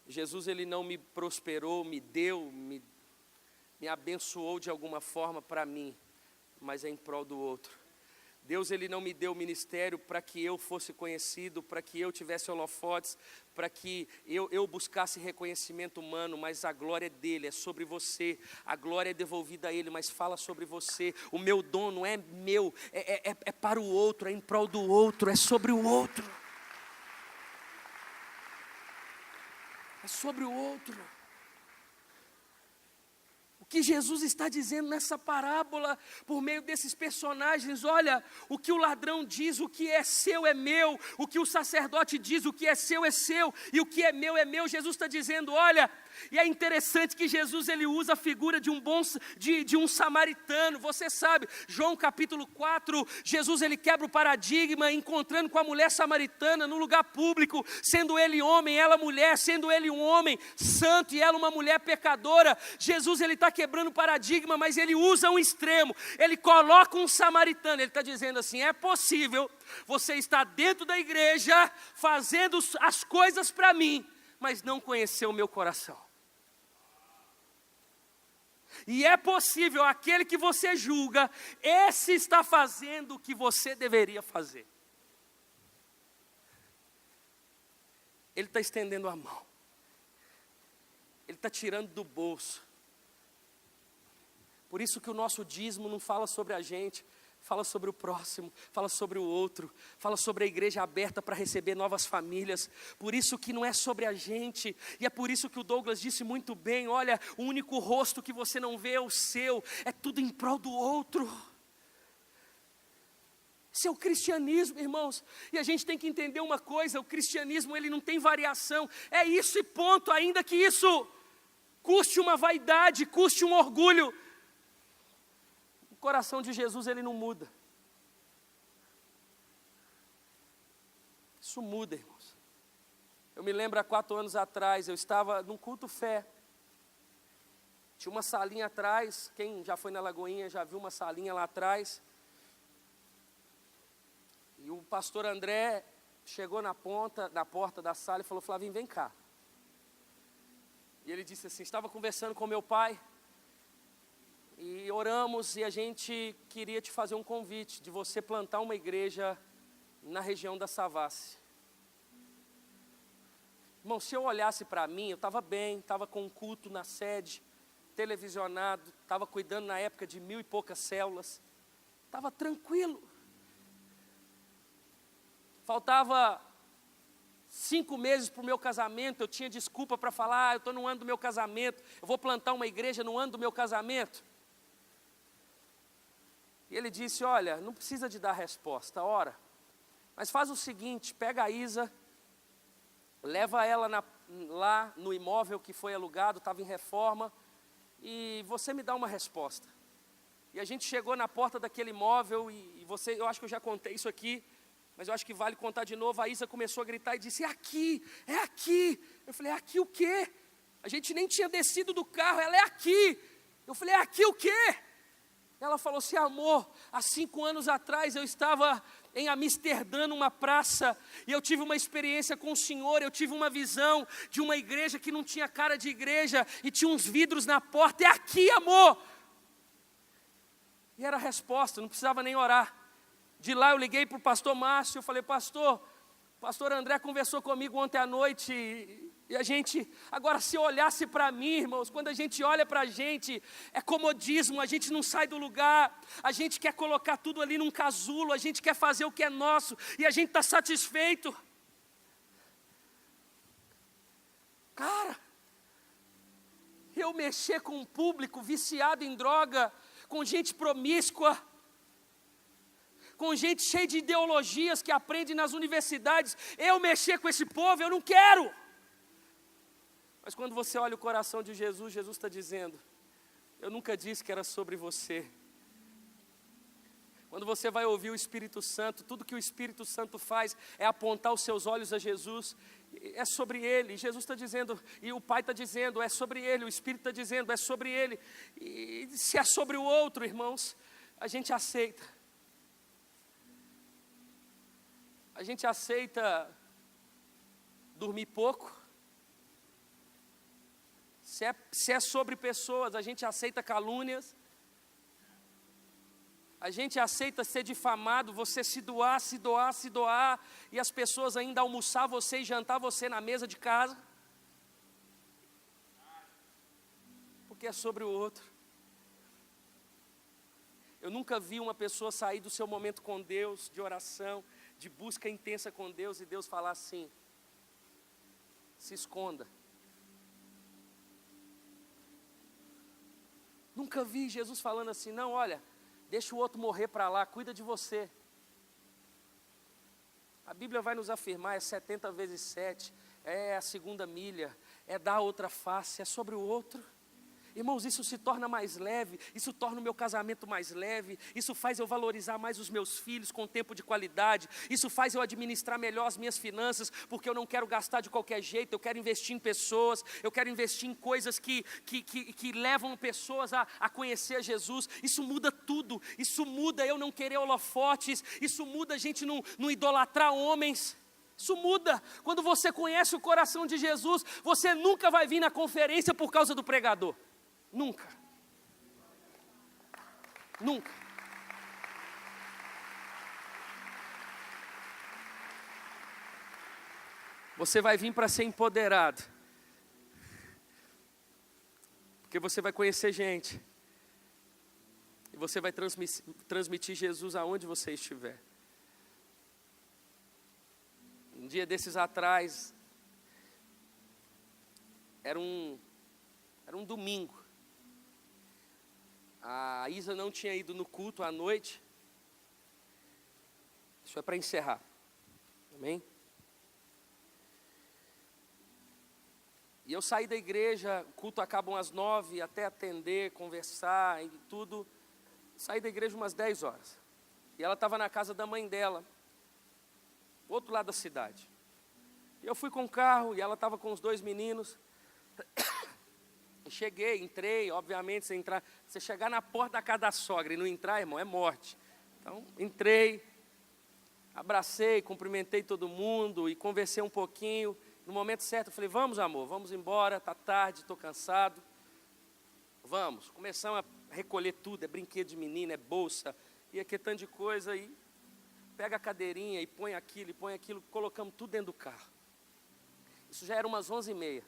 Speaker 1: Jesus, Ele não me prosperou, me deu, me abençoou de alguma forma para mim, mas é em prol do outro. Deus, Ele não me deu o ministério para que eu fosse conhecido, para que eu tivesse holofotes, para que eu buscasse reconhecimento humano, mas a glória é dEle, é sobre você. A glória é devolvida a Ele, mas fala sobre você. O meu dom não é meu, é para o outro, é em prol do outro, é sobre o outro. É sobre o outro. O que Jesus está dizendo nessa parábola, por meio desses personagens, olha, o que o ladrão diz, o que é seu é meu, o que o sacerdote diz, o que é seu, e o que é meu, Jesus está dizendo, olha, e é interessante que Jesus, ele usa a figura de um samaritano. Você sabe, João capítulo 4, Jesus, ele quebra o paradigma, encontrando com a mulher samaritana no lugar público, sendo ele homem, ela mulher, sendo ele um homem santo e ela uma mulher pecadora. Jesus, ele está quebrando o paradigma, mas ele usa um extremo, ele coloca um samaritano, ele está dizendo assim, é possível você estar dentro da igreja, fazendo as coisas para mim, mas não conhecer o meu coração. E é possível, aquele que você julga, esse está fazendo o que você deveria fazer. Ele está estendendo a mão. Ele está tirando do bolso. Por isso que o nosso dízimo não fala sobre a gente, fala sobre o próximo, fala sobre o outro, fala sobre a igreja aberta para receber novas famílias. Por isso que não é sobre a gente, e é por isso que o Douglas disse muito bem, olha, o único rosto que você não vê é o seu, é tudo em prol do outro. Esse é o cristianismo, irmãos, e a gente tem que entender uma coisa, o cristianismo ele não tem variação, é isso e ponto, ainda que isso custe uma vaidade, custe um orgulho. O coração de Jesus, ele não muda. Isso muda, irmãos. Eu me lembro há 4 anos atrás, eu estava num culto fé. Tinha uma salinha atrás, quem já foi na Lagoinha já viu uma salinha lá atrás. E o pastor André chegou na porta da sala e falou, Flavinho, vem cá. E ele disse assim, estava conversando com meu pai, e oramos, e a gente queria te fazer um convite, de você plantar uma igreja na região da Savassi. Irmão, se eu olhasse para mim, eu estava bem, estava com um culto na sede, televisionado, estava cuidando na época de 1000 e poucas células, estava tranquilo. Faltava 5 meses para o meu casamento, eu tinha desculpa para falar, eu estou no ano do meu casamento, eu vou plantar uma igreja no ano do meu casamento. E ele disse, olha, não precisa de dar resposta, ora, mas faz o seguinte, pega a Isa, leva ela lá no imóvel que foi alugado, estava em reforma, e você me dá uma resposta. E a gente chegou na porta daquele imóvel, eu acho que eu já contei isso aqui, mas eu acho que vale contar de novo. A Isa começou a gritar e disse, é aqui, é aqui. Eu falei, é aqui o quê? A gente nem tinha descido do carro, ela é aqui. Eu falei, é aqui o quê? Ela falou assim, amor, há 5 anos atrás eu estava em Amsterdã, numa praça, e eu tive uma experiência com o Senhor, eu tive uma visão de uma igreja que não tinha cara de igreja, e tinha uns vidros na porta, é aqui, amor. E era a resposta, não precisava nem orar. De lá eu liguei para o pastor Márcio, eu falei, pastor André conversou comigo ontem à noite, e a gente, agora se olhasse para mim, irmãos, quando a gente olha para a gente, é comodismo, a gente não sai do lugar, a gente quer colocar tudo ali num casulo, a gente quer fazer o que é nosso, e a gente está satisfeito. Cara, eu mexer com um público viciado em droga, com gente promíscua, com gente cheia de ideologias que aprende nas universidades, eu mexer com esse povo, eu não quero. Mas quando você olha o coração de Jesus, Jesus está dizendo, eu nunca disse que era sobre você. Quando você vai ouvir o Espírito Santo, tudo que o Espírito Santo faz é apontar os seus olhos a Jesus, é sobre Ele. Jesus está dizendo, e o Pai está dizendo, é sobre Ele, o Espírito está dizendo, é sobre Ele. E se é sobre o outro, irmãos, a gente aceita. A gente aceita dormir pouco. Se é sobre pessoas, a gente aceita calúnias. A gente aceita ser difamado, você se doar, e as pessoas ainda almoçar você e jantar você na mesa de casa. Porque é sobre o outro. Eu nunca vi uma pessoa sair do seu momento com Deus, de oração, de busca intensa com Deus, e Deus falar assim, se esconda. Nunca vi Jesus falando assim, não, olha, deixa o outro morrer para lá, cuida de você. A Bíblia vai nos afirmar, é 70 vezes 7, é a 2ª milha, é dar outra face, é sobre o outro. Irmãos, isso se torna mais leve, isso torna o meu casamento mais leve, isso faz eu valorizar mais os meus filhos com tempo de qualidade, isso faz eu administrar melhor as minhas finanças, porque eu não quero gastar de qualquer jeito, eu quero investir em pessoas, eu quero investir em coisas que levam pessoas a conhecer a Jesus. Isso muda tudo, isso muda eu não querer holofotes, isso muda a gente não idolatrar homens. Isso muda, quando você conhece o coração de Jesus, você nunca vai vir na conferência por causa do pregador. Nunca. Nunca. Você vai vir para ser empoderado. Porque você vai conhecer gente. E você vai transmitir Jesus aonde você estiver. Um dia desses atrás, era um domingo. A Isa não tinha ido no culto à noite. Isso é para encerrar. Amém? E eu saí da igreja, o culto acaba às 9, até atender, conversar e tudo. Saí da igreja umas 10 horas. E ela estava na casa da mãe dela, outro lado da cidade. E eu fui com o carro e ela estava com os 2 meninos. Cheguei, entrei, obviamente, você chegar na porta da casa da sogra e não entrar, irmão, é morte. Então, entrei, abracei, cumprimentei todo mundo e conversei um pouquinho. No momento certo, eu falei, vamos, amor, vamos embora, está tarde, estou cansado. Vamos. Começamos a recolher tudo, é brinquedo de menina, é bolsa, e aqui tanto de coisa, aí pega a cadeirinha e põe aquilo, colocamos tudo dentro do carro. Isso já era umas 11h30.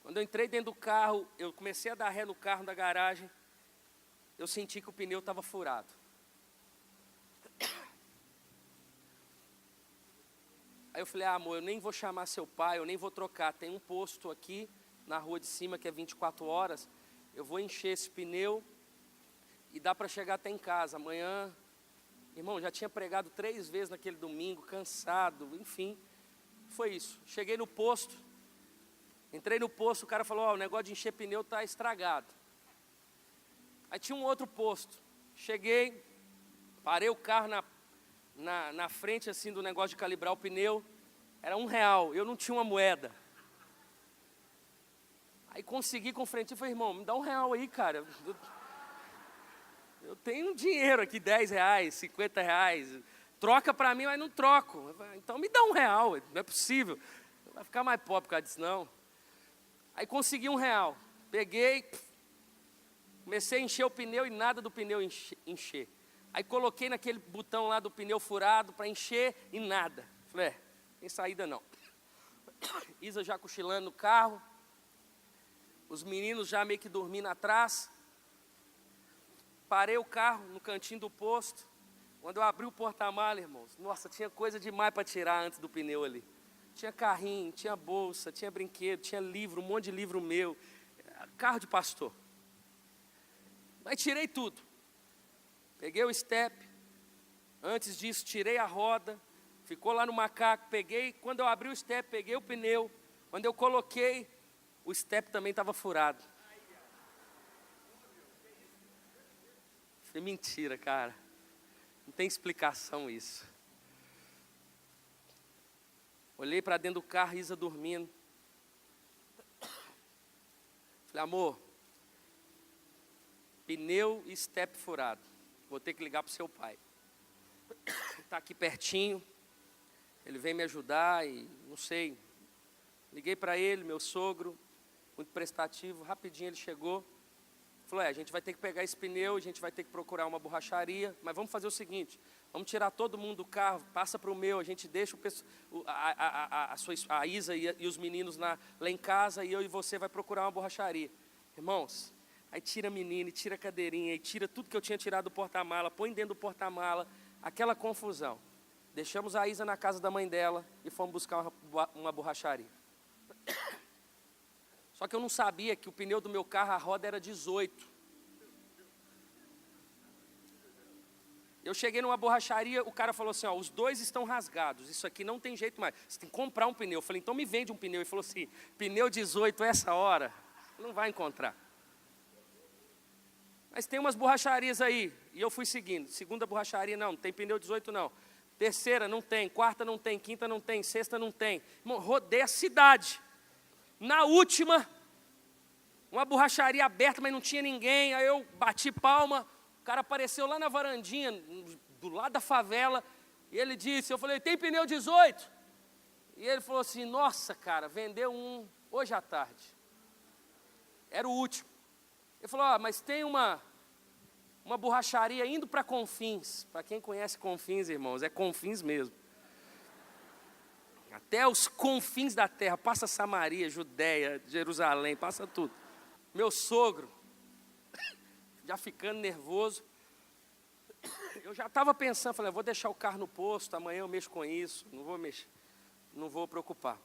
Speaker 1: Quando eu entrei dentro do carro, eu comecei a dar ré no carro da garagem, eu senti que o pneu estava furado. Aí eu falei, amor, eu nem vou chamar seu pai, eu nem vou trocar, tem um posto aqui na rua de cima que é 24 horas, eu vou encher esse pneu e dá para chegar até em casa. Amanhã, irmão, já tinha pregado 3 vezes naquele domingo, cansado, enfim, foi isso. Cheguei no posto, entrei no posto, o cara falou, o negócio de encher pneu está estragado. Aí tinha um outro posto, cheguei, parei o carro na frente assim do negócio de calibrar o pneu, era R$1, eu não tinha uma moeda. Aí consegui com frente, falei, irmão, me dá R$1 aí, cara. Eu tenho dinheiro aqui, R$10, R$50. Troca para mim, mas não troco. Então me dá R$1, não é possível. Não vai ficar mais pobre por causa disso, não. Aí consegui R$1, peguei, comecei a encher o pneu e nada do pneu encher. Aí coloquei naquele botão lá do pneu furado para encher e nada. Falei, tem saída não. Isa já cochilando no carro. Os meninos já meio que dormindo atrás. Parei o carro no cantinho do posto. Quando eu abri o porta-mala, irmãos, nossa, tinha coisa demais para tirar antes do pneu ali. Tinha carrinho, tinha bolsa, tinha brinquedo, tinha livro, um monte de livro meu. Carro de pastor. Mas tirei tudo. Peguei o step, antes disso tirei a roda, ficou lá no macaco, peguei, quando eu abri o step, peguei o pneu, quando eu coloquei, o step também estava furado. Falei, mentira, cara, não tem explicação isso. Olhei para dentro do carro, Isa dormindo. Falei, amor, pneu e step furado. Vou ter que ligar para o seu pai. Está aqui pertinho. Ele vem me ajudar e não sei. Liguei para ele, meu sogro, muito prestativo. Rapidinho ele chegou. Falou, a gente vai ter que pegar esse pneu, a gente vai ter que procurar uma borracharia. Mas vamos fazer o seguinte, vamos tirar todo mundo do carro, passa para o meu, a gente deixa a Isa e os meninos lá em casa e eu e você vai procurar uma borracharia. Irmãos, aí tira a menina, e tira a cadeirinha, e tira tudo que eu tinha tirado do porta-mala, põe dentro do porta-mala, aquela confusão. Deixamos a Isa na casa da mãe dela e fomos buscar uma borracharia. Só que eu não sabia que o pneu do meu carro, a roda era 18. Eu cheguei numa borracharia, o cara falou assim, os 2 estão rasgados, isso aqui não tem jeito mais, você tem que comprar um pneu. Eu falei, então me vende um pneu. Ele falou assim, pneu 18 essa hora, não vai encontrar. Mas tem umas borracharias aí, e eu fui seguindo. Segunda borracharia, não tem pneu 18 não. Terceira, não tem. Quarta, não tem. Quinta, não tem. Sexta, não tem. Irmão, rodei a cidade. Na última, uma borracharia aberta, mas não tinha ninguém. Aí eu bati palma, o cara apareceu lá na varandinha, do lado da favela, e ele disse, eu falei, tem pneu 18? E ele falou assim, nossa, cara, vendeu um hoje à tarde. Era o último. Ele falou, mas tem uma borracharia indo para Confins. Para quem conhece Confins, irmãos, é Confins mesmo. Até os confins da terra, passa Samaria, Judéia, Jerusalém, passa tudo. Meu sogro, já ficando nervoso, eu já estava pensando, falei, vou deixar o carro no posto, amanhã eu mexo com isso, não vou mexer, não vou preocupar.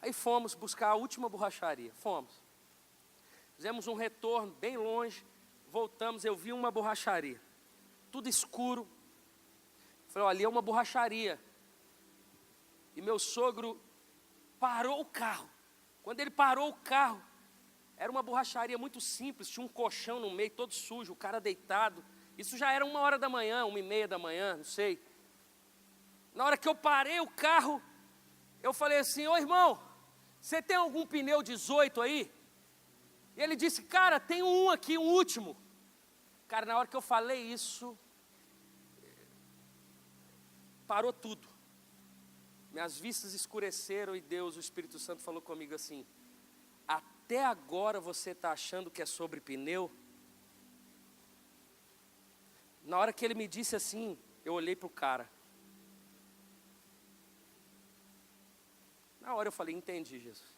Speaker 1: Aí fomos buscar a última borracharia, fomos. Fizemos um retorno bem longe, voltamos, eu vi uma borracharia, tudo escuro. Falei, ali é uma borracharia. E meu sogro parou o carro. Quando ele parou o carro, era uma borracharia muito simples, tinha um colchão no meio, todo sujo, o cara deitado. Isso já era 1h da manhã, 1h30 da manhã, não sei. Na hora que eu parei o carro, eu falei assim, ô irmão, você tem algum pneu 18 aí? E ele disse, cara, tem um aqui, um último. Cara, na hora que eu falei isso, parou tudo. Minhas vistas escureceram e Deus, o Espírito Santo, falou comigo assim, até agora você está achando que é sobre pneu? Na hora que ele me disse assim, eu olhei para o cara. Na hora eu falei, entendi, Jesus.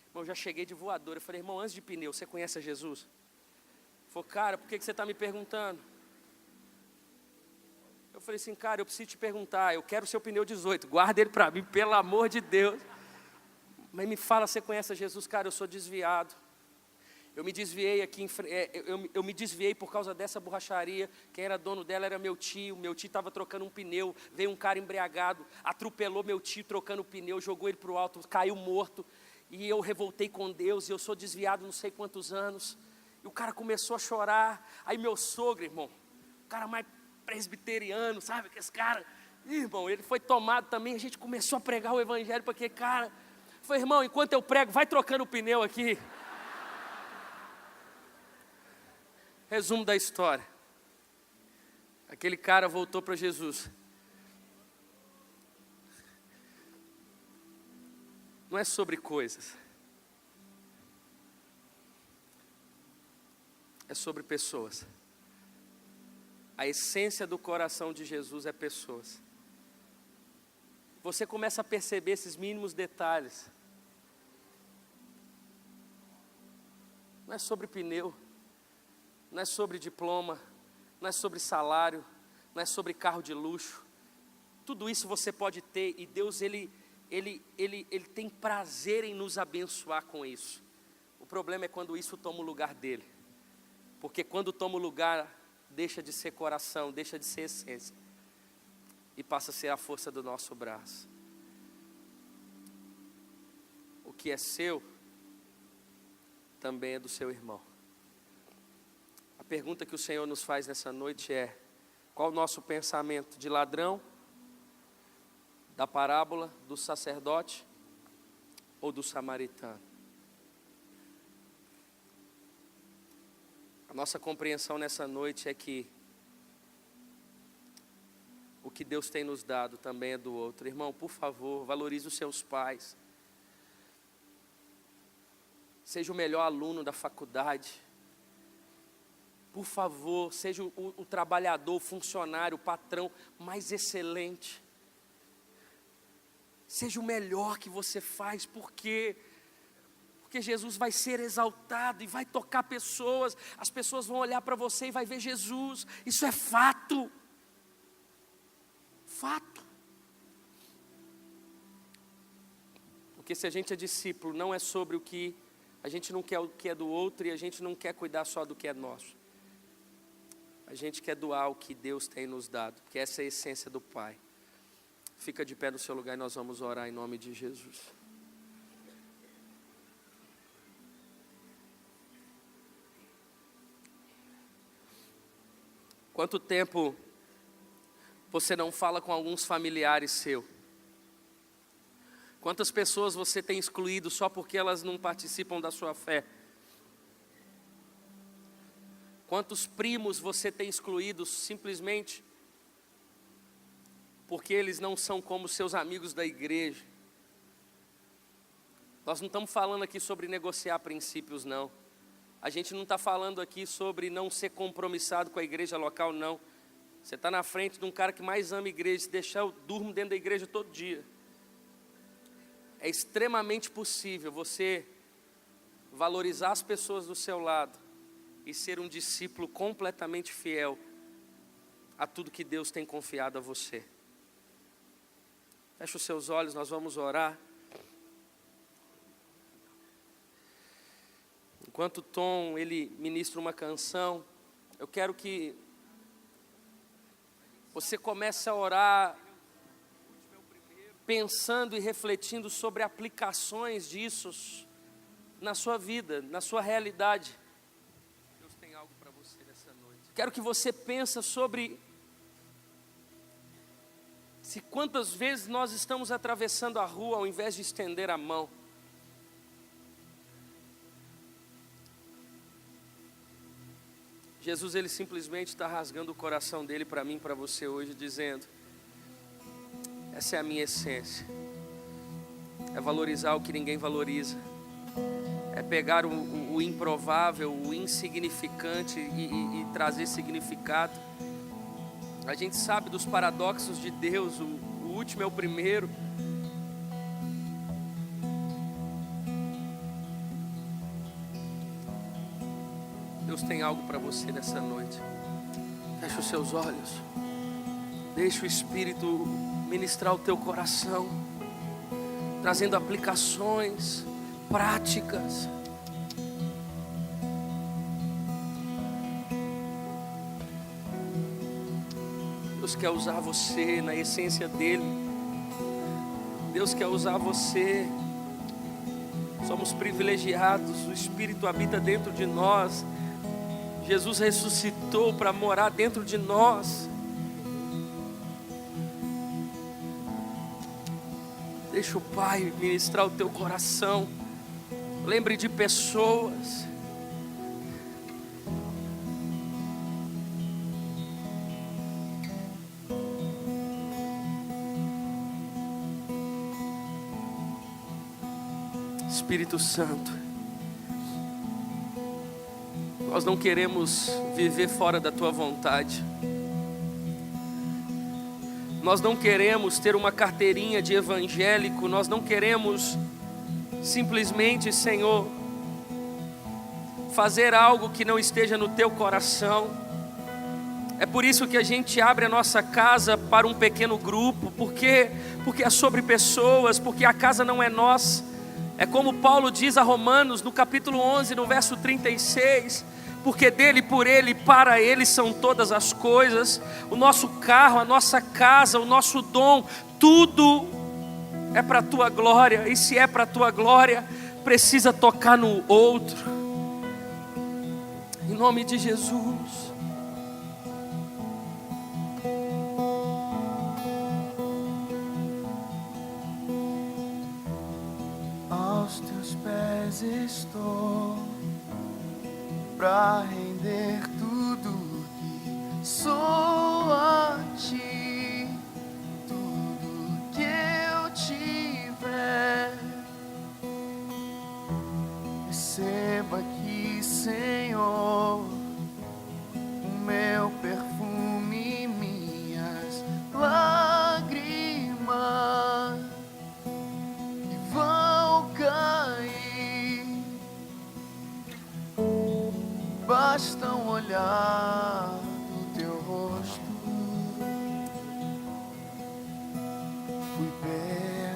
Speaker 1: Irmão, eu já cheguei de voador. Eu falei, irmão, antes de pneu, você conhece a Jesus? Ele falou, cara, por que você está me perguntando? Eu falei assim, cara, eu preciso te perguntar, eu quero o seu pneu 18, guarda ele para mim, pelo amor de Deus. Mas me fala, você conhece a Jesus? Cara, eu sou desviado. Eu me desviei aqui, eu me desviei por causa dessa borracharia. Quem era dono dela era meu tio estava trocando um pneu, veio um cara embriagado, atropelou meu tio trocando o pneu, jogou ele para o alto, caiu morto. E eu revoltei com Deus, e eu sou desviado não sei quantos anos. E o cara começou a chorar. Aí meu sogro, irmão, o cara mais presbiteriano, sabe, que esse cara, irmão, ele foi tomado também, a gente começou a pregar o evangelho, porque, cara, foi, irmão, enquanto eu prego, vai trocando o pneu aqui. Resumo da história, aquele cara voltou para Jesus. Não é sobre coisas, é sobre pessoas. A essência do coração de Jesus é pessoas. Você começa a perceber esses mínimos detalhes. Não é sobre pneu, não é sobre diploma, não é sobre salário, não é sobre carro de luxo. Tudo isso você pode ter e Deus ele tem prazer em nos abençoar com isso. O problema é quando isso toma o lugar dele. Porque quando toma o lugar, deixa de ser coração, deixa de ser essência e passa a ser a força do nosso braço. O que é seu também é do seu irmão. A pergunta que o Senhor nos faz nessa noite é: qual o nosso pensamento de ladrão, da parábola do sacerdote ou do samaritano? A nossa compreensão nessa noite é que o que Deus tem nos dado também é do outro. Irmão, por favor, valorize os seus pais. Seja o melhor aluno da faculdade. Por favor, seja o trabalhador, o funcionário, o patrão mais excelente. Seja o melhor que você faz, porque Jesus vai ser exaltado e vai tocar pessoas, as pessoas vão olhar para você e vai ver Jesus, isso é fato, fato. Porque se a gente é discípulo, não é sobre o que, a gente não quer o que é do outro e a gente não quer cuidar só do que é nosso. A gente quer doar o que Deus tem nos dado, porque essa é a essência do Pai. Fica de pé no seu lugar e nós vamos orar em nome de Jesus. Quanto tempo você não fala com alguns familiares seus? Quantas pessoas você tem excluído só porque elas não participam da sua fé? Quantos primos você tem excluído simplesmente porque eles não são como seus amigos da igreja? Nós não estamos falando aqui sobre negociar princípios, não. A gente não está falando aqui sobre não ser compromissado com a igreja local, não. Você está na frente de um cara que mais ama a igreja, se deixar eu durmo dentro da igreja todo dia. É extremamente possível você valorizar as pessoas do seu lado e ser um discípulo completamente fiel a tudo que Deus tem confiado a você. Feche os seus olhos, nós vamos orar. Enquanto o Tom, ele ministra uma canção, eu quero que você comece a orar pensando e refletindo sobre aplicações disso na sua vida, na sua realidade. Deus tem algo para você nessa noite. Quero que você pense sobre se quantas vezes nós estamos atravessando a rua ao invés de estender a mão. Jesus, ele simplesmente está rasgando o coração dele para mim, para você hoje, dizendo: essa é a minha essência, é valorizar o que ninguém valoriza, é pegar o improvável, o insignificante e trazer significado. A gente sabe dos paradoxos de Deus, o último é o primeiro. Deus tem algo para você nessa noite. Feche os seus olhos. Deixa o Espírito ministrar o teu coração, trazendo aplicações práticas. Deus quer usar você na essência dele. Deus quer usar você. Somos privilegiados, o Espírito habita dentro de nós. Jesus ressuscitou para morar dentro de nós. Deixa o Pai ministrar o teu coração. Lembre de pessoas. Espírito Santo, nós não queremos viver fora da tua vontade. Nós não queremos ter uma carteirinha de evangélico. Nós não queremos simplesmente, Senhor, fazer algo que não esteja no teu coração. É por isso que a gente abre a nossa casa para um pequeno grupo. Por quê? Porque é sobre pessoas, porque a casa não é nossa. É como Paulo diz a Romanos, no capítulo 11, no verso 36, porque dele, por ele, para ele são todas as coisas. O nosso carro, a nossa casa, o nosso dom, tudo é para a tua glória. E se é para a tua glória, precisa tocar no outro. Em nome de Jesus.
Speaker 2: Aos teus pés estou, pra render tudo que sou a ti, tudo que eu tiver. Receba aqui, Senhor, o meu perfume, minhas lágrimas que vão cair. Basta um olhar no teu rosto, fui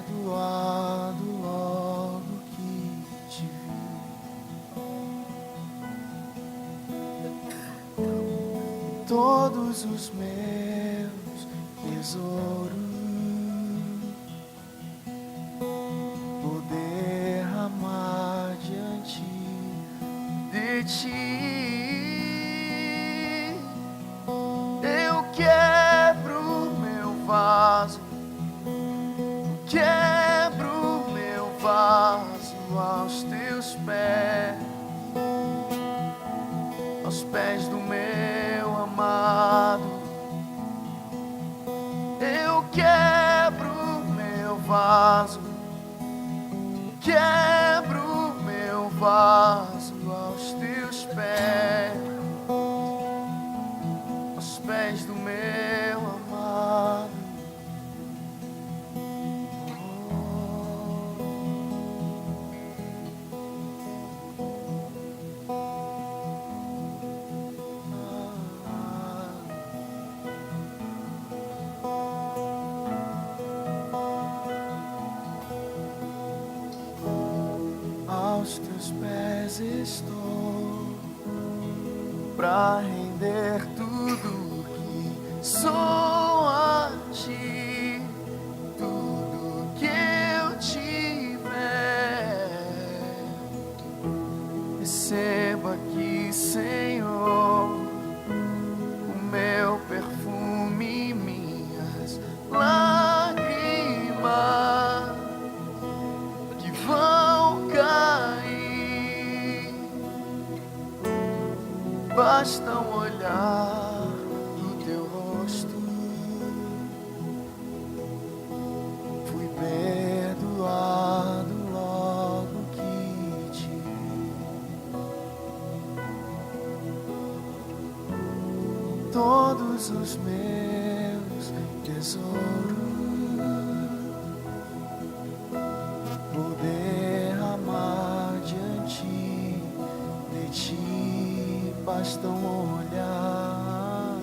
Speaker 2: perdoado logo que te vi. Todos os meus tesouros vou derramar diante de ti. Eu quebro meu vaso, quebro meu vaso aos teus pés, aos pés do meu amado. Eu quebro meu vaso, quebro meu vaso aos teus pés do meu amado. Aos teus pés estou, pra render tudo que sou a ti, tudo que eu tiver. Receba aqui, Senhor, o meu perfume e minhas lágrimas que vão cair. Basta um olhar no teu rosto, fui perdoado logo que te vi. Todos os meus tesouros vou derramar diante de ti. Basta um olhar,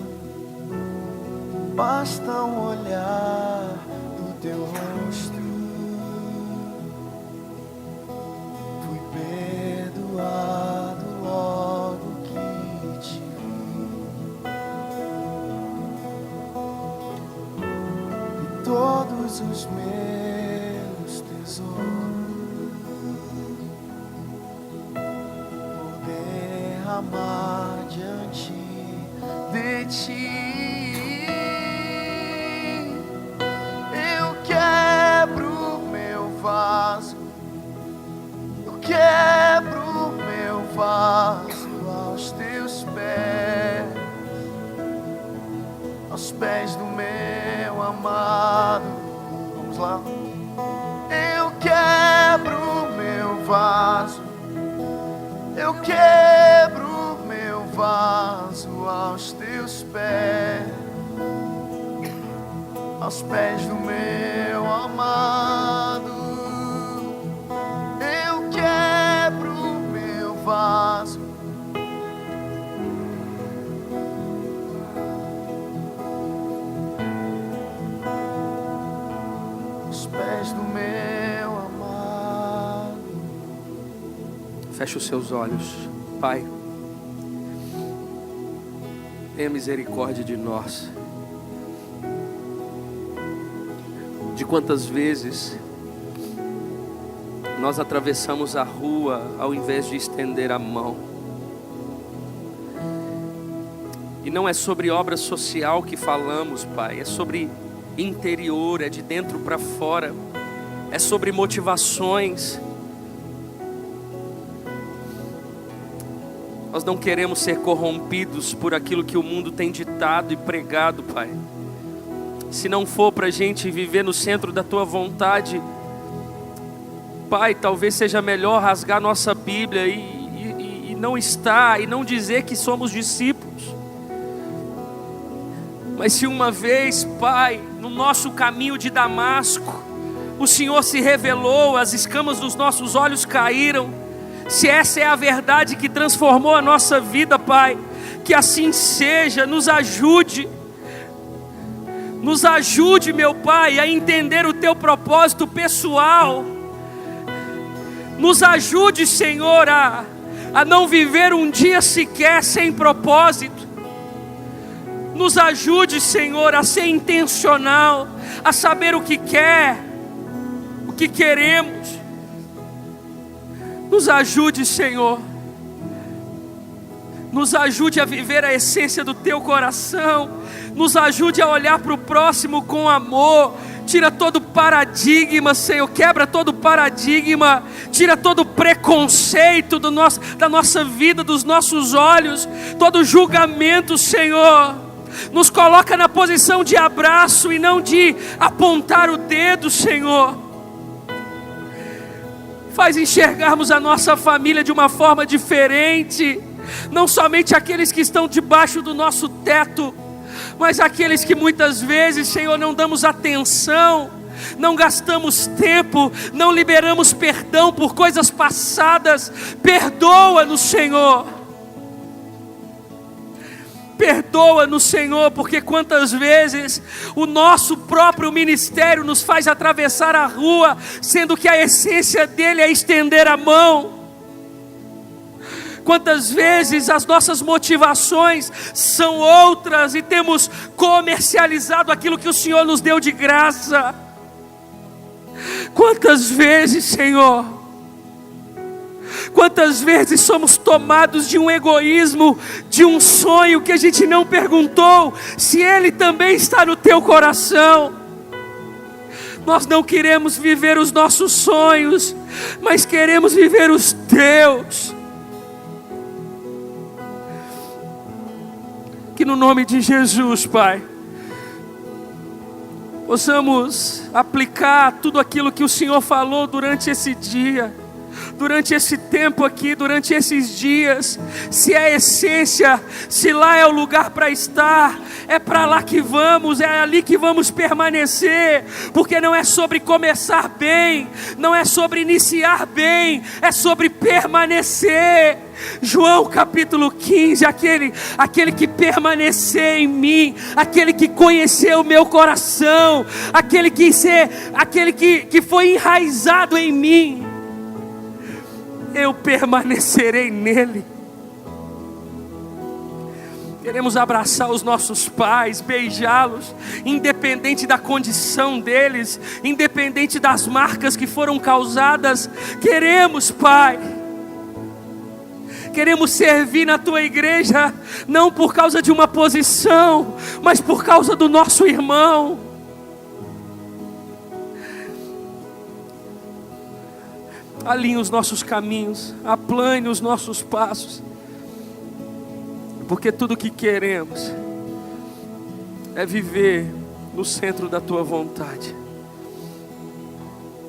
Speaker 2: basta um olhar no teu rosto, fui perdoado logo que te vi. E todos os meus tesouros vou derramar diante de ti. Eu quebro meu vaso, eu quebro meu vaso aos teus pés, aos pés do meu amado. Vamos lá. Eu quebro meu vaso, eu quebro meu vaso aos teus pés, aos pés do meu amado. Eu quebro meu vaso, aos pés do meu amado.
Speaker 1: Feche os seus olhos. Pai, tenha misericórdia de nós. De quantas vezes nós atravessamos a rua ao invés de estender a mão. E não é sobre obra social que falamos, Pai, é sobre interior, é de dentro para fora, é sobre motivações. Nós não queremos ser corrompidos por aquilo que o mundo tem ditado e pregado, Pai. Se não for para a gente viver no centro da Tua vontade, Pai, talvez seja melhor rasgar nossa Bíblia e não estar, e não dizer que somos discípulos. Mas se uma vez, Pai, no nosso caminho de Damasco, o Senhor se revelou, as escamas dos nossos olhos caíram, se essa é a verdade que transformou a nossa vida, Pai, que assim seja. Nos ajude, meu Pai, a entender o Teu propósito pessoal. Nos ajude, Senhor, a não viver um dia sequer sem propósito. Nos ajude, Senhor, a ser intencional, a saber o que quer, o que queremos. Nos ajude, Senhor. Nos ajude a viver a essência do Teu coração. Nos ajude a olhar para o próximo com amor. Tira todo paradigma, Senhor. Quebra todo paradigma. Tira todo preconceito da nossa vida, dos nossos olhos. Todo julgamento, Senhor. Nos coloca na posição de abraço e não de apontar o dedo, Senhor. Faz enxergarmos a nossa família de uma forma diferente. Não somente aqueles que estão debaixo do nosso teto, mas aqueles que muitas vezes, Senhor, não damos atenção, não gastamos tempo, não liberamos perdão por coisas passadas. Perdoa-nos, Senhor. Perdoa-nos, Senhor, porque quantas vezes o nosso próprio ministério nos faz atravessar a rua, sendo que a essência dele é estender a mão. Quantas vezes as nossas motivações são outras e temos comercializado aquilo que o Senhor nos deu de graça. Quantas vezes, Senhor, quantas vezes somos tomados de um egoísmo, de um sonho que a gente não perguntou se ele também está no teu coração. Nós não queremos viver os nossos sonhos, mas queremos viver os teus. Que no nome de Jesus, Pai, possamos aplicar tudo aquilo que o Senhor falou durante esse dia, durante esse tempo aqui, durante esses dias. Se é a essência, se lá é o lugar para estar, é para lá que vamos, é ali que vamos permanecer, porque não é sobre começar bem, não é sobre iniciar bem, é sobre permanecer. João capítulo 15, aquele que permanecer em mim, aquele que conheceu o meu coração, aquele que foi enraizado em mim, eu permanecerei nele. Queremos abraçar os nossos pais, beijá-los, independente da condição deles, independente das marcas que foram causadas. Queremos, Pai, queremos servir na Tua igreja, não por causa de uma posição, mas por causa do nosso irmão. Alinhe os nossos caminhos, aplane os nossos passos, porque tudo que queremos é viver no centro da Tua vontade.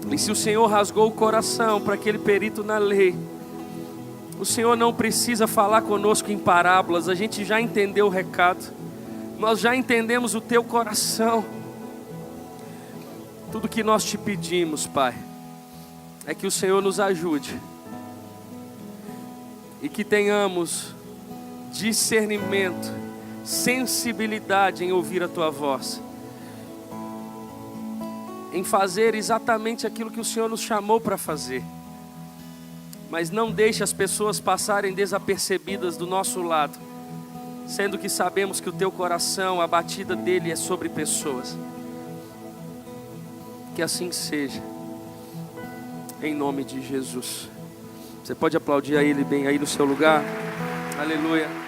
Speaker 1: E se o Senhor rasgou o coração para aquele perito na lei, o Senhor não precisa falar conosco em parábolas, a gente já entendeu o recado, nós já entendemos o Teu coração. Tudo que nós te pedimos, Pai, é que o Senhor nos ajude e que tenhamos discernimento, sensibilidade em ouvir a Tua voz, em fazer exatamente aquilo que o Senhor nos chamou para fazer. Mas não deixe as pessoas passarem desapercebidas do nosso lado, sendo que sabemos que o Teu coração, a batida dele é sobre pessoas. Que assim seja, em nome de Jesus. Você pode aplaudir a Ele bem aí no seu lugar? Aleluia.